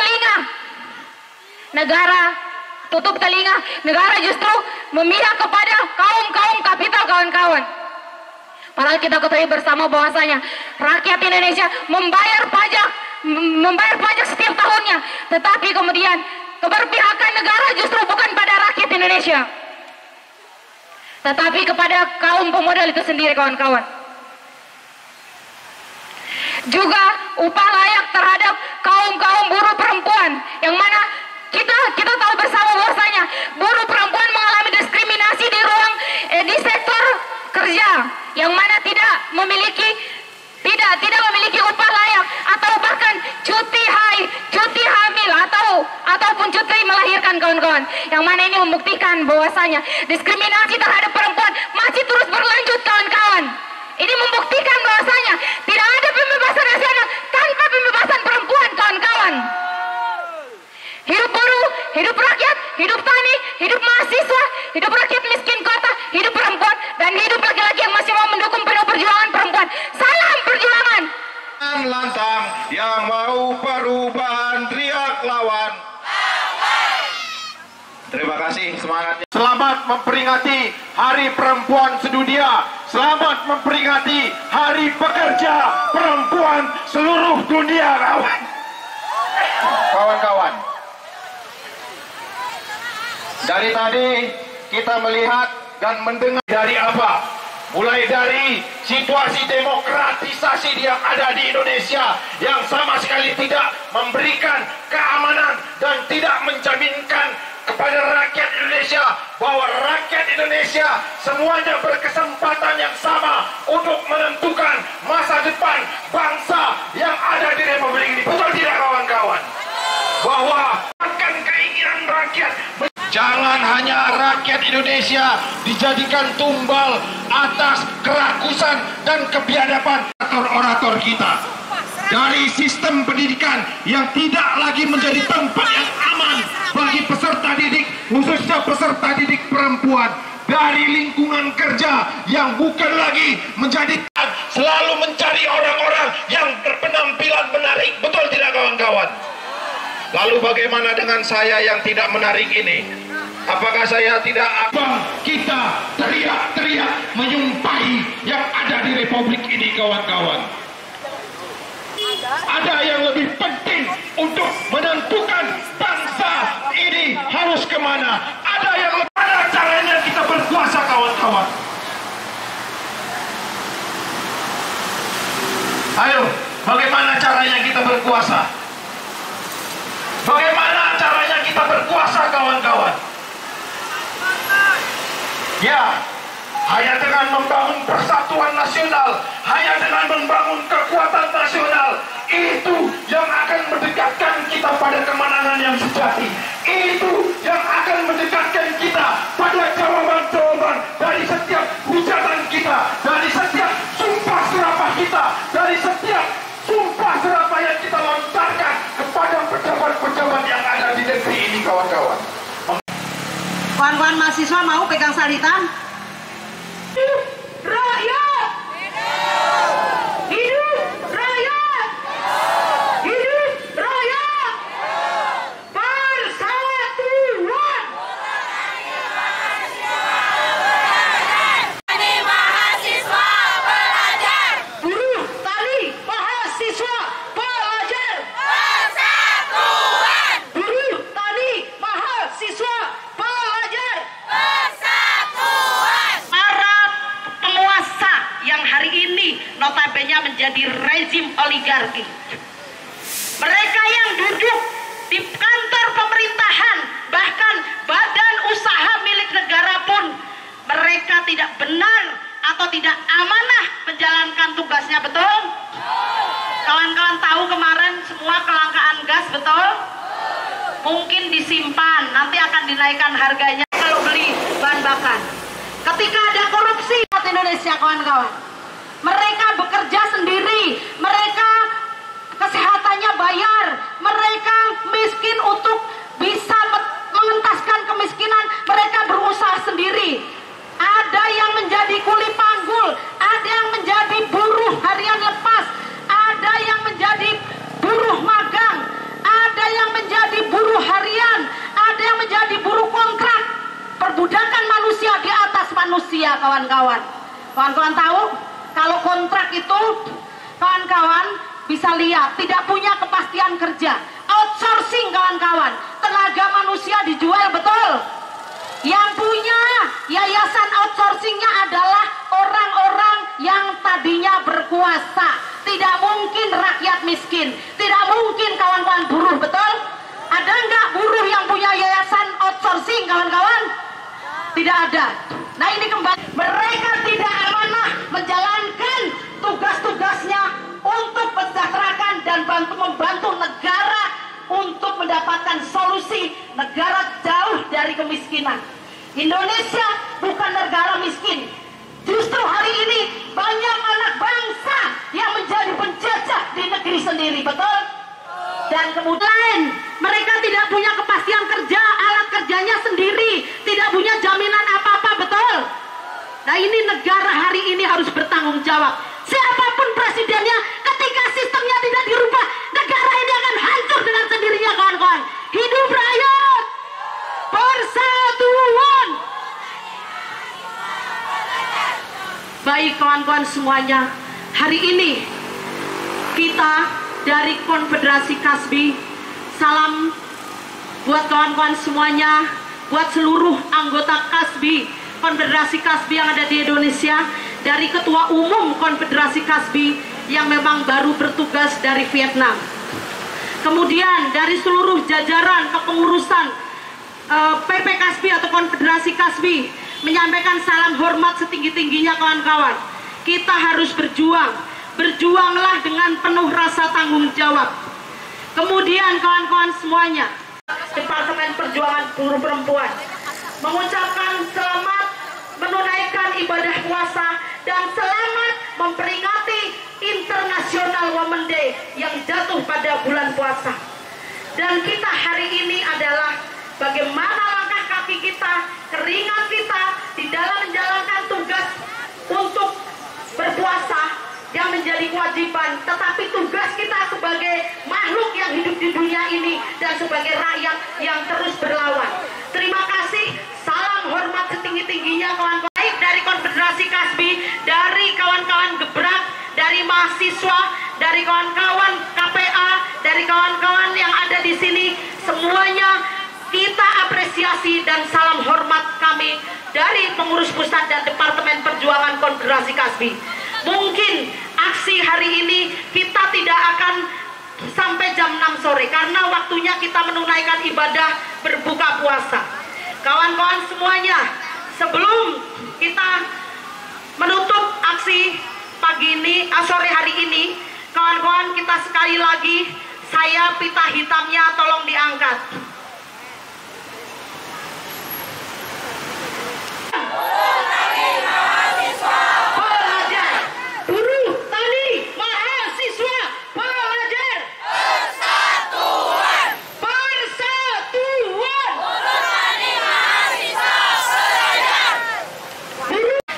telinga. Negara justru memihak kepada kaum kapital, kawan-kawan. Padahal kita ketahui bersama bahwasanya rakyat Indonesia membayar pajak setiap tahunnya, tetapi kemudian keberpihakan negara justru bukan pada rakyat Indonesia, tetapi kepada kaum pemodal itu sendiri, kawan-kawan. Juga upah layak terhadap kaum buruh perempuan, yang mana kita tahu bersama bahwasanya buruh perempuan mengalami diskriminasi di sektor kerja, yang mana tidak memiliki upah layak atau bahkan cuti hamil ataupun cuti melahirkan, kawan-kawan. Yang mana ini membuktikan bahwasanya diskriminasi terhadap perempuan masih terus berlanjut, kawan-kawan. Ini membuktikan bahwasanya tidak ada pembebasan nasional tanpa pembebasan perempuan, kawan-kawan. Hidup buruh, hidup rakyat, hidup tani, hidup mahasiswa, hidup rakyat miskin kota, hidup perempuan, dan hidup laki-laki yang masih mau mendukung penuh perjuangan perempuan. Salam perjuangan! Lantang yang mau perubahan teriak lawan. Terima kasih semangatnya. Selamat memperingati Hari Perempuan Sedunia. Selamat memperingati Hari Pekerja Perempuan seluruh dunia, kawan. Kawan-kawan, dari tadi kita melihat dan mendengar dari apa? Mulai dari situasi demokratisasi yang ada di Indonesia yang sama sekali tidak memberikan keamanan dan tidak menjaminkan kepada rakyat Indonesia bahwa rakyat Indonesia semuanya berkesempatan yang sama untuk menentukan masa depan bangsa yang ada di Republik ini. Betul tidak, kawan-kawan? Bahwa akan keinginan rakyat. Jangan hanya rakyat Indonesia dijadikan tumbal atas kerakusan dan kebiadaban orator-orator kita. Dari sistem pendidikan yang tidak lagi menjadi tempat yang aman bagi peserta didik, khususnya peserta didik perempuan. Dari lingkungan kerja yang bukan lagi menjadi, selalu mencari orang-orang yang berpenampilan menarik. Betul tidak, kawan-kawan? Lalu bagaimana dengan saya yang tidak menarik ini? Apakah saya tidak akan kita teriak-teriak menyumpahi yang ada di Republik ini, kawan-kawan? Ada yang lebih penting untuk menentukan bangsa ini harus kemana. Ada yang lebih, ada caranya kita berkuasa, kawan-kawan. Ayo, bagaimana caranya kita berkuasa? Bagaimana caranya kita berkuasa, kawan-kawan? Ya, hanya dengan membangun persatuan nasional, hanya dengan membangun kekuatan nasional, itu yang akan mendekatkan kita pada kemenangan yang sejati. Itu yang akan mendekatkan kita pada jawaban-jawaban dari setiap hujatan kita, dari setiap sumpah serapah kita, dari setiap sumpah serapah yang kita lontarkan kepada pejabat-pejabat yang ada di negeri ini, kawan-kawan. Kawan-kawan mahasiswa mau pegang salitan? Hidup rakyat! Hidup rakyat! Hidup rakyat! Persatuan! Tani mahasiswa belajar. Buruh tani mahasiswa pelajar! Persatuan. Buruh tani mahasiswa pelajar! Persatuan. Para penguasa yang hari ini notabene menjadi rezim oligarki, mereka yang duduk di kantor pemerintahan, bahkan badan usaha milik negara pun, mereka tidak benar atau tidak amanah menjalankan tugasnya, betul? Kawan-kawan tahu kemarin semua kelangkaan gas, betul? Mungkin disimpan, nanti akan dinaikkan harganya kalau beli bahan bakar. Ketika ada korupsi di Indonesia, kawan-kawan, mereka bekerja sendiri, mereka kesehatannya bayar, mereka miskin untuk bisa mengentaskan kemiskinan. Indonesia, kawan-kawan. Kawan-kawan tahu kalau kontrak itu, kawan-kawan bisa lihat tidak punya kepastian kerja, outsourcing kawan-kawan, tenaga manusia dijual, betul. Yang punya yayasan outsourcingnya adalah orang-orang yang tadinya berkuasa. Tidak mungkin rakyat miskin, tidak mungkin kawan-kawan buruh, betul. Ada nggak buruh yang punya yayasan outsourcing, kawan-kawan? Tidak ada. Nah, ini kembali, mereka tidak amanah menjalankan tugas-tugasnya untuk mensejahterakan dan membantu negara untuk mendapatkan solusi negara jauh dari kemiskinan. Indonesia bukan negara miskin. Justru hari ini banyak anak bangsa yang menjadi penjajah di negeri sendiri, betul? Dan kemudian mereka tidak punya kepastian kerja, alat kerjanya sendiri, tidak punya jaminan apa-apa, betul? Nah, ini negara hari ini harus bertanggung jawab. Siapapun presidennya, ketika sistemnya tidak dirubah, negara ini akan hancur dengan sendirinya, kawan-kawan. Hidup rakyat, persatuan. Baik kawan-kawan semuanya, hari ini kita dari Konfederasi Kasbi, salam buat kawan-kawan semuanya, buat seluruh anggota Kasbi, Konfederasi Kasbi yang ada di Indonesia, dari Ketua Umum Konfederasi Kasbi yang memang baru bertugas dari Vietnam. Kemudian dari seluruh jajaran kepengurusan PP Kasbi atau Konfederasi Kasbi menyampaikan salam hormat setinggi-tingginya, kawan-kawan. Kita harus berjuang, berjuanglah dengan penuh rasa tanggung jawab. Kemudian kawan-kawan semuanya, Departemen Perjuangan Buruh Perempuan mengucapkan selamat menunaikan ibadah puasa dan selamat memperingati International Women's Day yang jatuh pada bulan puasa. Dan kita hari ini adalah bagaimana langkah kaki kita, keringat kita di dalam menjalankan tugas untuk berpuasa yang menjadi kewajiban, tetapi tugas kita sebagai makhluk yang hidup di dunia ini dan sebagai rakyat yang terus berlawan. Terima kasih, salam hormat setinggi-tingginya kawan-kawan, baik dari Konfederasi Kasbi, dari kawan-kawan Gebrak, dari mahasiswa, dari kawan-kawan KPA, dari kawan-kawan yang ada di sini, semuanya kita apresiasi dan salam hormat kami dari pengurus pusat dan Departemen Perjuangan Konfederasi Kasbi. Mungkin aksi hari ini kita tidak akan sampai jam 6 sore karena waktunya kita menunaikan ibadah berbuka puasa. Kawan-kawan semuanya, sebelum kita menutup aksi pagi ini, sore hari ini, kawan-kawan kita sekali lagi, saya pita hitamnya tolong diangkat.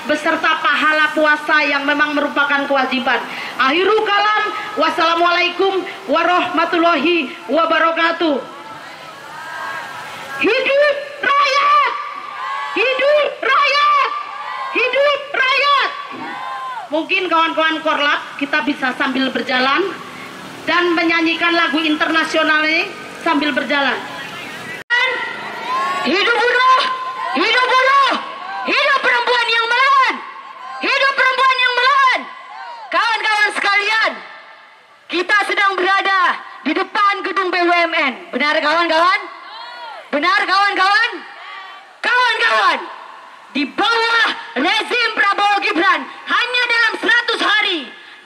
Beserta pahala puasa yang memang merupakan kewajiban. Akhirul kalam, wassalamualaikum warahmatullahi wabarakatuh. Hidup rakyat, hidup rakyat, hidup rakyat. Mungkin kawan-kawan korlap kita bisa sambil berjalan dan menyanyikan lagu internasional ini sambil berjalan. Hidup buruh, hidup buruh, hidup perempuan yang melawan, hidup perempuan yang melawan. Kawan-kawan sekalian, kita sedang berada di depan gedung BUMN. Benar kawan-kawan? Benar kawan-kawan? Kawan-kawan, di bawah rezim Prabowo Gibran, hanya dalam 100 hari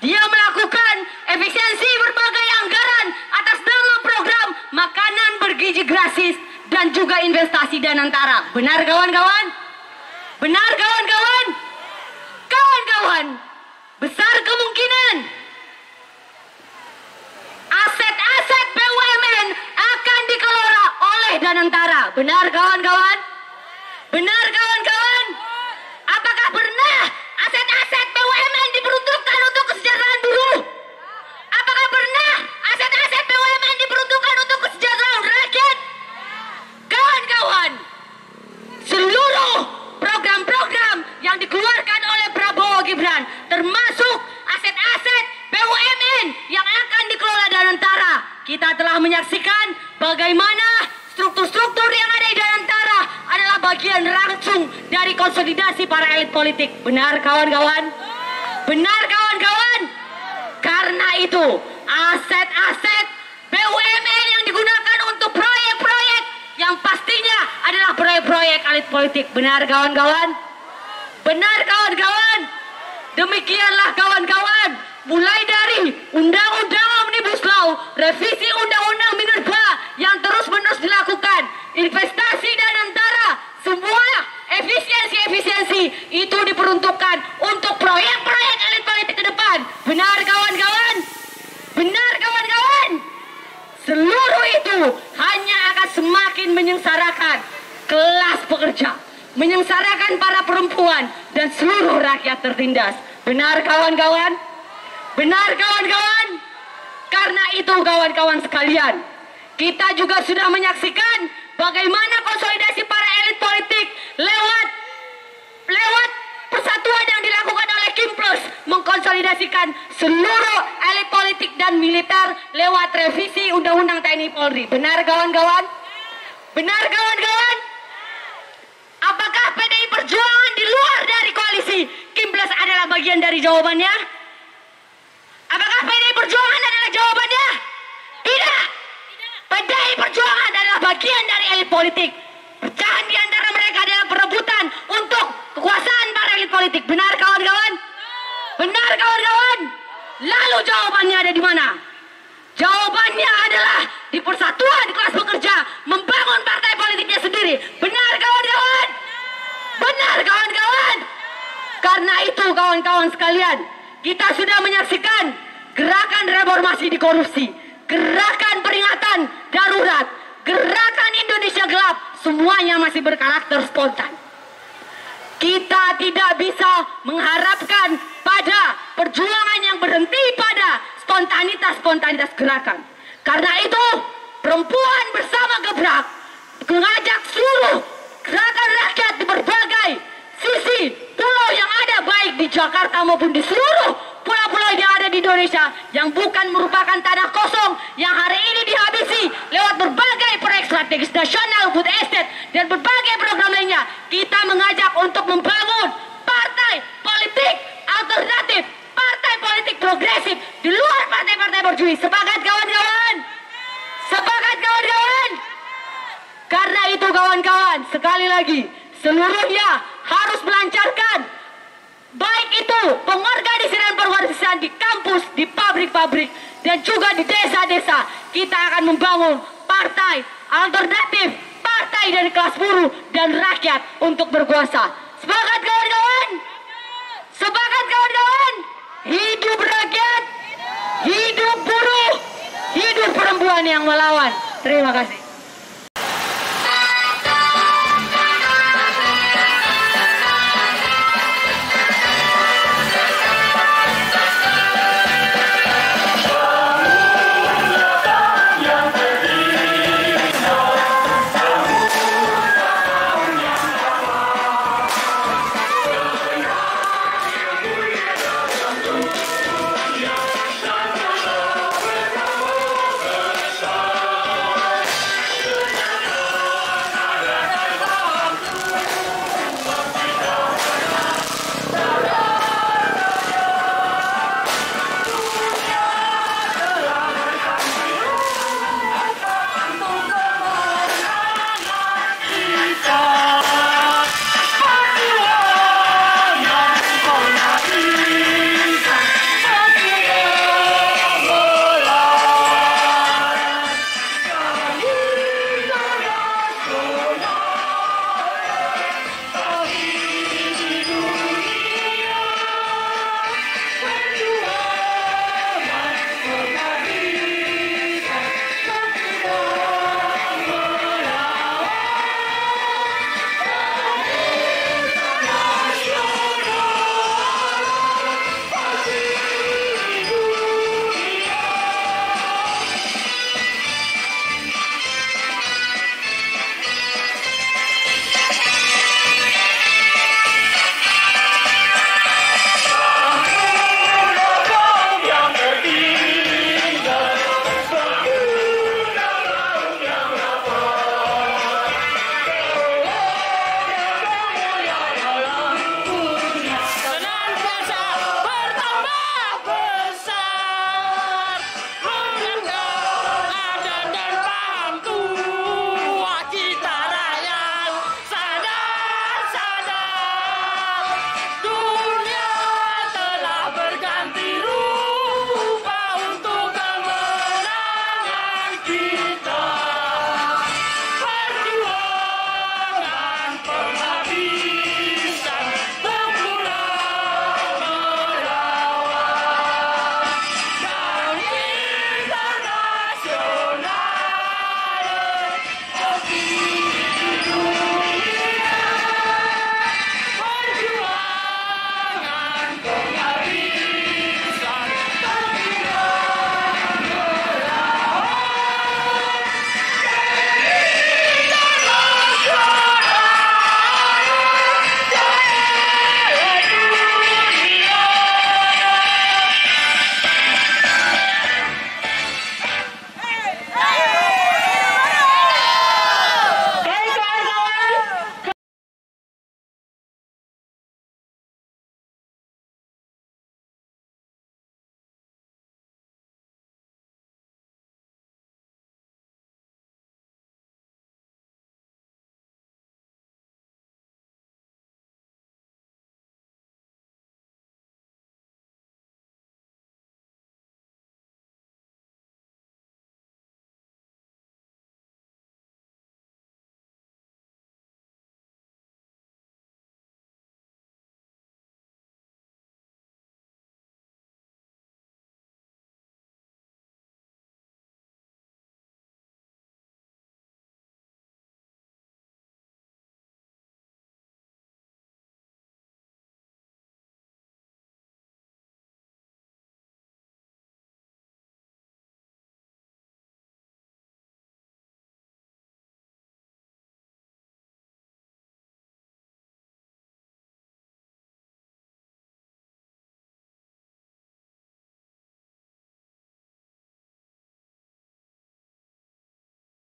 dia melakukan efisiensi berbagai anggaran atas nama program makanan bergizi gratis dan juga investasi Danantara. Benar kawan-kawan? Benar kawan-kawan? Kawan-kawan, besar kemungkinan aset-aset BUMN akan dikelola oleh Danantara. Benar kawan-kawan? Benar kawan-kawan? Apakah pernah aset-aset BUMN diperuntukkan untuk kesejahteraan buruh? Apakah pernah aset-aset BUMN diperuntukkan untuk kesejahteraan rakyat? Kawan-kawan, seluruh program-program yang dikeluarkan telah menyaksikan bagaimana struktur-struktur yang ada di antara adalah bagian langsung dari konsolidasi para elit politik. Benar kawan-kawan? Benar kawan-kawan? Karena itu aset-aset BUMN yang digunakan untuk proyek-proyek yang pastinya adalah proyek-proyek elit politik. Benar kawan-kawan? Benar kawan-kawan? Demikianlah kawan-kawan, mulai dari Undang-Undang Omnibus Law, revisi Undang-Undang Minerba yang terus-menerus dilakukan, investasi dan antara semua efisiensi itu diperuntukkan untuk proyek-proyek elit politik ke depan. Benar kawan-kawan? Benar kawan-kawan? Seluruh itu hanya akan semakin menyengsarakan kelas pekerja, menyengsarakan para perempuan dan seluruh rakyat tertindas. Benar kawan-kawan? Benar kawan-kawan? Karena itu kawan-kawan sekalian, kita juga sudah menyaksikan bagaimana konsolidasi para elit politik lewat persatuan yang dilakukan oleh Kimplus, mengkonsolidasikan seluruh elit politik dan militer lewat revisi Undang-Undang TNI Polri. Benar kawan-kawan? Benar kawan-kawan? Apakah PDI Perjuangan di luar dari koalisi Kimplus adalah bagian dari jawabannya? Apakah PDI Perjuangan adalah jawabannya? Tidak. PDI Perjuangan adalah bagian dari elit politik. Pecahan di antara mereka adalah perebutan untuk kekuasaan para elit politik. Benar kawan-kawan? Benar kawan-kawan? Lalu jawabannya ada di mana? Jawabannya adalah di persatuan kelas pekerja, membangun partai politiknya sendiri. Benar kawan-kawan? Benar kawan-kawan? Karena itu kawan-kawan sekalian, kita sudah menyaksikan gerakan reformasi di korupsi, gerakan peringatan darurat, gerakan Indonesia gelap, semuanya masih berkarakter spontan. Kita tidak bisa mengharapkan pada perjuangan yang berhenti pada spontanitas gerakan. Karena itu, perempuan bersama Gebrak mengajak seluruh gerakan rakyat di berbagai sisi pulau yang ada, baik di Jakarta maupun di seluruh pulau-pulau yang ada di Indonesia, yang bukan merupakan tanah kosong yang hari ini dihabisi lewat berbagai proyek strategis nasional, food estate, dan berbagai program lainnya. Kita mengajak untuk membangun partai politik alternatif, partai politik progresif di luar partai-partai berjuang. Sepakat kawan-kawan? Sepakat kawan-kawan? Karena itu kawan-kawan, sekali lagi, seluruhnya harus melancarkan, baik itu pengorganisiran di kampus, di pabrik-pabrik, dan juga di desa-desa. Kita akan membangun partai alternatif, partai dari kelas buruh dan rakyat untuk berkuasa. Sepakat kawan-kawan? Sepakat kawan-kawan? Hidup rakyat, hidup buruh, hidup perempuan yang melawan. Terima kasih.